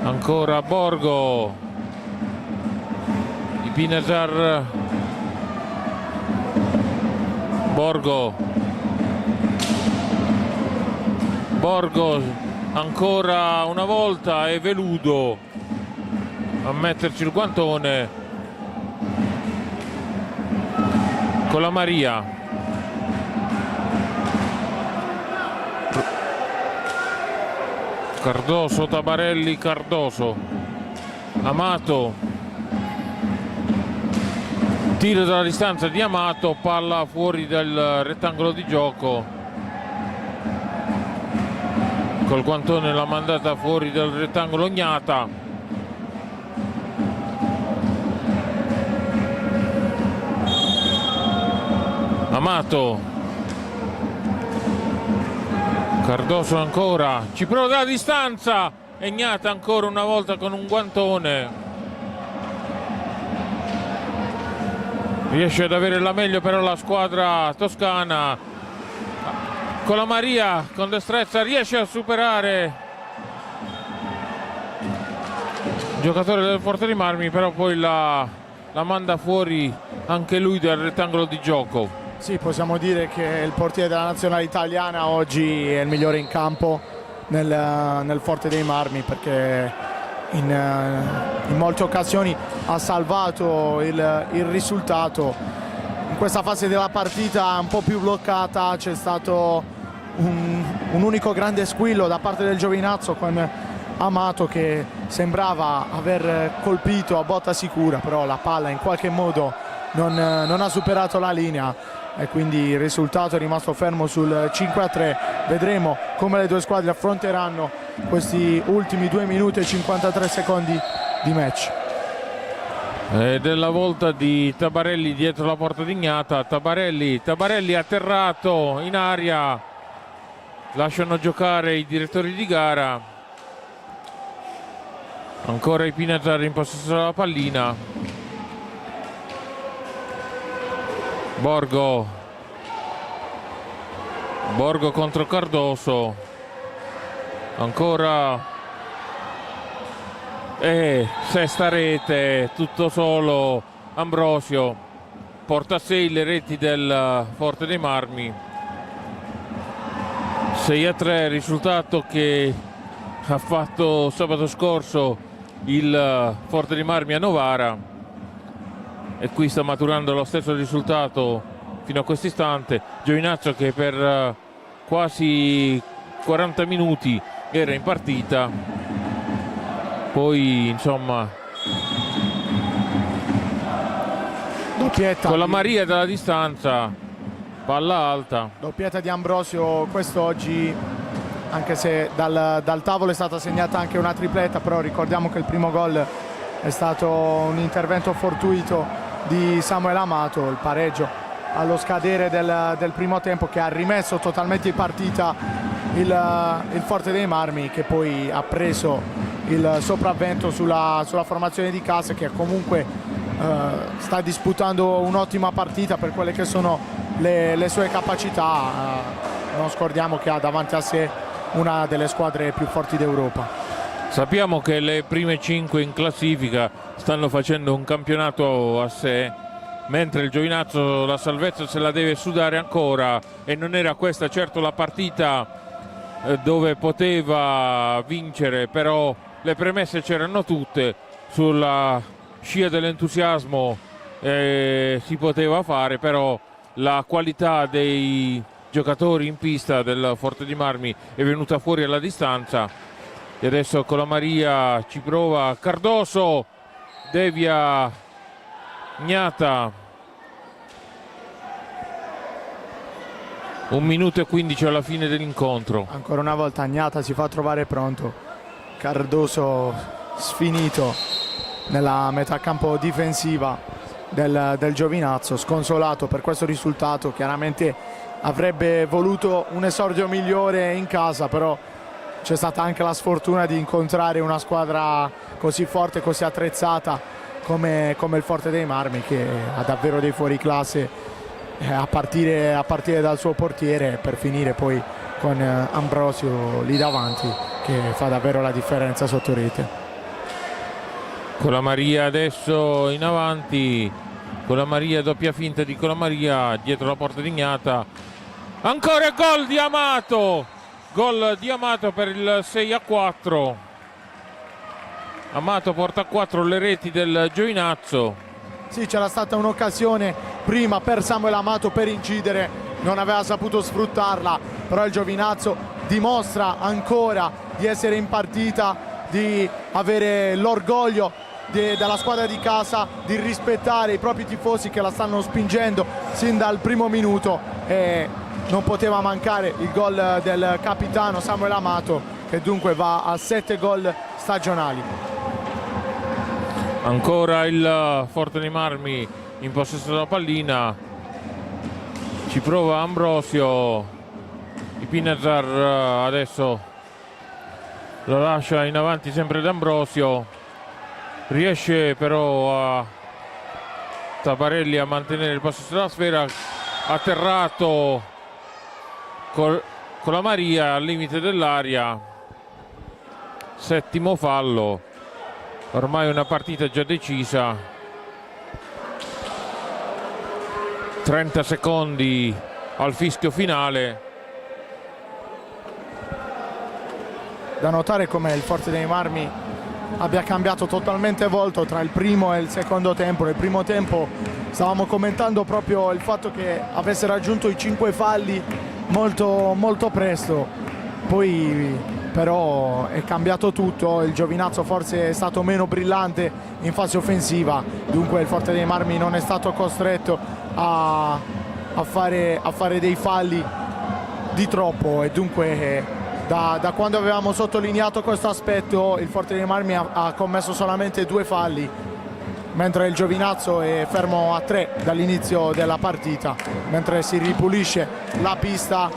ancora Borgo. Ipinazar, Borgo, ancora una volta è Veludo a metterci il guantone con la Maria. Cardoso, Tabarelli, Cardoso, Amato, tiro dalla distanza di Amato, palla fuori dal rettangolo di gioco, col guantone l'ha mandata fuori dal rettangolo Ognata. Amato, Cardoso ancora, ci prova dalla distanza, Ognata ancora una volta con un guantone. Riesce ad avere la meglio però la squadra toscana. Con la Maria, con destrezza, riesce a superare il giocatore del Forte dei Marmi, però poi la manda fuori anche lui dal rettangolo di gioco. Sì, possiamo dire che il portiere della nazionale italiana oggi è il migliore in campo nel Forte dei Marmi, perché in molte occasioni ha salvato il risultato. In questa fase della partita un po' più bloccata c'è stato un unico grande squillo da parte del Giovinazzo con Amato, che sembrava aver colpito a botta sicura, però la palla in qualche modo non ha superato la linea e quindi il risultato è rimasto fermo sul 5-3. Vedremo come le due squadre affronteranno questi ultimi 2 minuti e 53 secondi di match. Ed è la volta di Tabarelli dietro la porta dignata. Tabarelli atterrato in aria, lasciano giocare i direttori di gara. Ancora i Pinazar in possesso della pallina. Borgo contro Cardoso, ancora sesta rete, tutto solo Ambrosio, porta a 6 le reti del Forte dei Marmi. 6-3, risultato che ha fatto sabato scorso il Forte dei Marmi a Novara, e qui sta maturando lo stesso risultato fino a questo istante. Giovinazzo che per quasi 40 minuti era in partita, poi insomma doppietta con la Maria dalla distanza, palla alta, doppietta di Ambrosio quest'oggi, anche se dal tavolo è stata segnata anche una tripletta, però ricordiamo che il primo gol è stato un intervento fortuito di Samuel Amato, il pareggio allo scadere del primo tempo che ha rimesso totalmente in partita il Forte dei Marmi, che poi ha preso il sopravvento sulla formazione di casa, che comunque sta disputando un'ottima partita per quelle che sono le sue capacità. Non scordiamo che ha davanti a sé una delle squadre più forti d'Europa. Sappiamo che le prime 5 in classifica stanno facendo un campionato a sé, mentre il Giovinazzo la salvezza se la deve sudare ancora, e non era questa certo la partita dove poteva vincere, però le premesse c'erano tutte, sulla scia dell'entusiasmo si poteva fare, però la qualità dei giocatori in pista del Forte dei Marmi è venuta fuori alla distanza. E adesso con la Maria ci prova Cardoso, devia Gnata. 1 minuto e 15 alla fine dell'incontro. Ancora una volta Gnata si fa trovare pronto, Cardoso sfinito nella metà campo difensiva del Giovinazzo, sconsolato per questo risultato. Chiaramente avrebbe voluto un esordio migliore in casa, però c'è stata anche la sfortuna di incontrare una squadra così forte, così attrezzata come il Forte dei Marmi, che ha davvero dei fuoriclasse a partire dal suo portiere, per finire poi con Ambrosio lì davanti, che fa davvero la differenza sotto rete. Con la Maria adesso in avanti, con la Maria, doppia finta di con la Maria dietro la porta di Gnata. Ancora gol di Amato! Gol di Amato per il 6-4. Amato porta a 4 le reti del Giovinazzo. Sì, c'era stata un'occasione prima per Samuel Amato per incidere, non aveva saputo sfruttarla, però il Giovinazzo dimostra ancora di essere in partita, di avere l'orgoglio della squadra di casa, di rispettare i propri tifosi che la stanno spingendo sin dal primo minuto, e non poteva mancare il gol del capitano Samuel Amato, che dunque va a 7 gol stagionali. Ancora il Forte dei Marmi in possesso della pallina, ci prova Ambrosio, il Pinazar adesso lo lascia in avanti sempre d'Ambrosio, riesce però a Tabarelli a mantenere il possesso della sfera, atterrato con la Maria al limite dell'area. 7° fallo, ormai una partita già decisa. 30 secondi al fischio finale. Da notare come il Forte dei Marmi abbia cambiato totalmente volto tra il primo e il secondo tempo. Nel primo tempo stavamo commentando proprio il fatto che avesse raggiunto i 5 falli molto presto, poi però è cambiato tutto. Il Giovinazzo forse è stato meno brillante in fase offensiva, dunque il Forte dei Marmi non è stato costretto a fare dei falli di troppo, e dunque da quando avevamo sottolineato questo aspetto il Forte dei Marmi ha commesso solamente 2 falli, mentre il Giovinazzo è fermo a 3 dall'inizio della partita. Mentre si ripulisce la pista,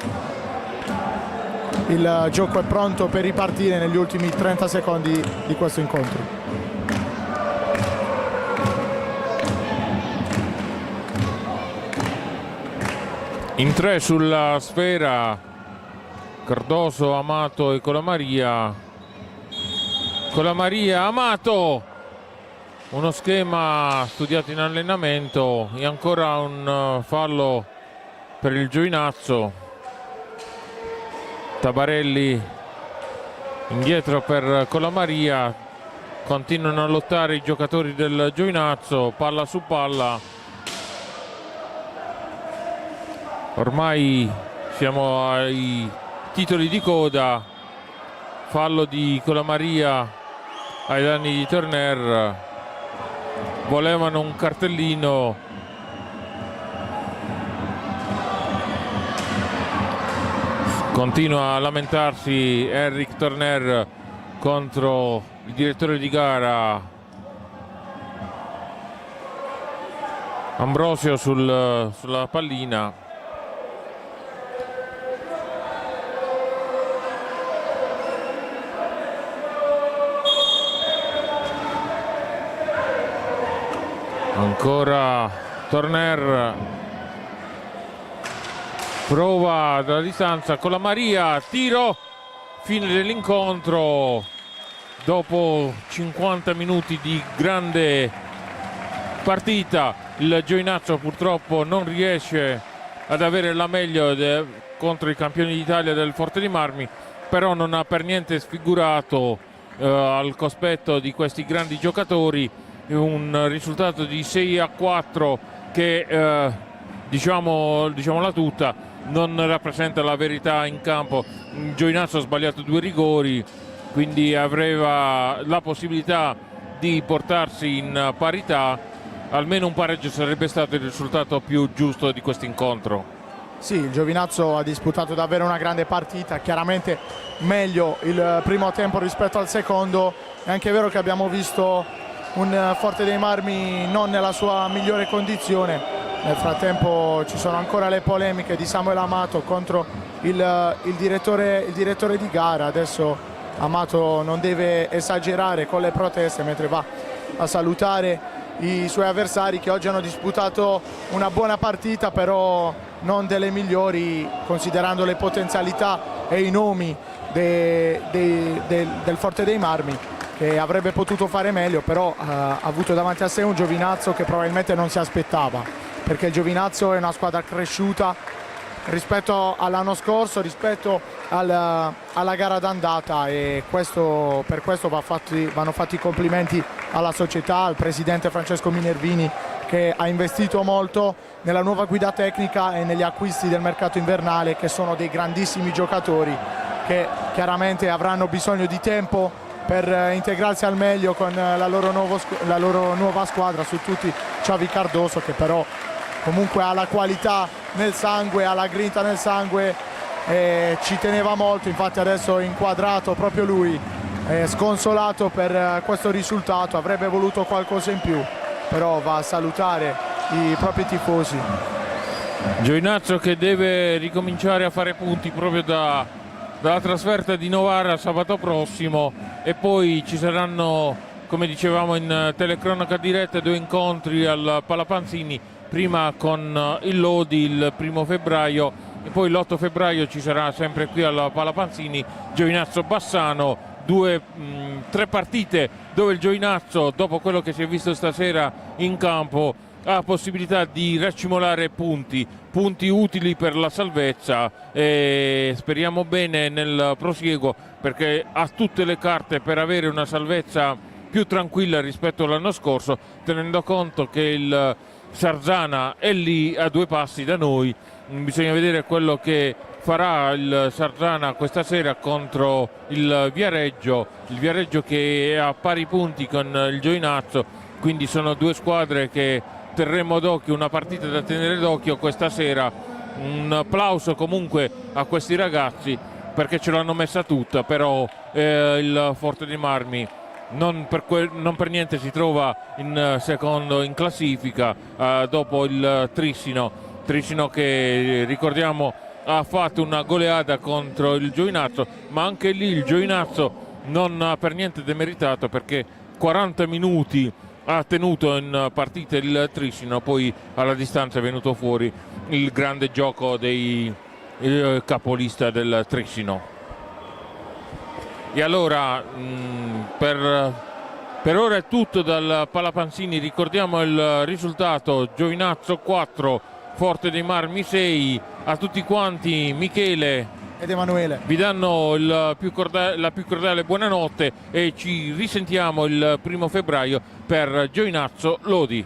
il gioco è pronto per ripartire negli ultimi 30 secondi di questo incontro. In 3 sulla sfera Cardoso, Amato e Colamaria. Colamaria, Amato, uno schema studiato in allenamento, e ancora un fallo per il Giovinazzo. Tabarelli indietro per Colamaria, continuano a lottare i giocatori del Giovinazzo, palla su palla. Ormai siamo ai titoli di coda. Fallo di Colamaria ai danni di Turner. Volevano un cartellino. Continua a lamentarsi Henrik Turner contro il direttore di gara Ambrosio sulla pallina. Ancora Turner, prova dalla distanza con la Maria, tiro, fine dell'incontro. Dopo 50 minuti di grande partita, il Giovinazzo purtroppo non riesce ad avere la meglio contro i campioni d'Italia del Forte dei Marmi, però non ha per niente sfigurato al cospetto di questi grandi giocatori. Un risultato di 6-4 che diciamola tutta, non rappresenta la verità in campo. Giovinazzo ha sbagliato 2 rigori, quindi aveva la possibilità di portarsi in parità. Almeno un pareggio sarebbe stato il risultato più giusto di questo incontro. Sì, il Giovinazzo ha disputato davvero una grande partita, chiaramente meglio il primo tempo rispetto al secondo. È anche vero che abbiamo visto un Forte dei Marmi non nella sua migliore condizione. Nel frattempo ci sono ancora le polemiche di Samuel Amato contro il direttore di gara. Adesso Amato non deve esagerare con le proteste mentre va a salutare i suoi avversari, che oggi hanno disputato una buona partita, però non delle migliori considerando le potenzialità e i nomi del Forte dei Marmi, che avrebbe potuto fare meglio, però ha avuto davanti a sé un Giovinazzo che probabilmente non si aspettava, perché il Giovinazzo è una squadra cresciuta rispetto all'anno scorso, rispetto alla gara d'andata, e per questo vanno fatti i complimenti alla società, al presidente Francesco Minervini, che ha investito molto nella nuova guida tecnica e negli acquisti del mercato invernale, che sono dei grandissimi giocatori che chiaramente avranno bisogno di tempo per integrarsi al meglio con la loro nuova squadra, su tutti Xavi Cardoso, che però comunque ha la qualità nel sangue, ha la grinta nel sangue, ci teneva molto. Infatti adesso è inquadrato proprio lui, sconsolato per questo risultato, avrebbe voluto qualcosa in più, però va a salutare i propri tifosi. Giovinazzo che deve ricominciare a fare punti proprio dalla trasferta di Novara sabato prossimo, e poi ci saranno, come dicevamo in telecronaca diretta, 2 incontri al Palapanzini, prima con il Lodi il 1° febbraio e poi l'8 febbraio ci sarà sempre qui al Palapanzini Giovinazzo Bassano. 3 partite dove il Giovinazzo, dopo quello che si è visto stasera in campo, ha possibilità di raccimolare punti utili per la salvezza, e speriamo bene nel prosieguo, perché ha tutte le carte per avere una salvezza più tranquilla rispetto all'anno scorso, tenendo conto che il Sarzana è lì a 2 passi da noi. Bisogna vedere quello che farà il Sarzana questa sera contro il Viareggio che è a pari punti con il Giovinazzo, quindi sono 2 squadre che terremo d'occhio, una partita da tenere d'occhio questa sera. Un applauso comunque a questi ragazzi perché ce l'hanno messa tutta, però il Forte dei Marmi non per niente si trova in secondo in classifica dopo il Trissino che, ricordiamo, ha fatto una goleada contro il Giovinazzo, ma anche lì il Giovinazzo non ha per niente demeritato, perché 40 minuti ha tenuto in partita il Trissino, poi alla distanza è venuto fuori il grande gioco dei capolista del Trissino. E allora per ora è tutto dal Palapanzini. Ricordiamo il risultato: Giovinazzo 4, Forte dei Marmi 6. A tutti quanti Michele ed Emanuele vi danno la più cordiale buonanotte e ci risentiamo il 1° febbraio per Giovinazzo Lodi.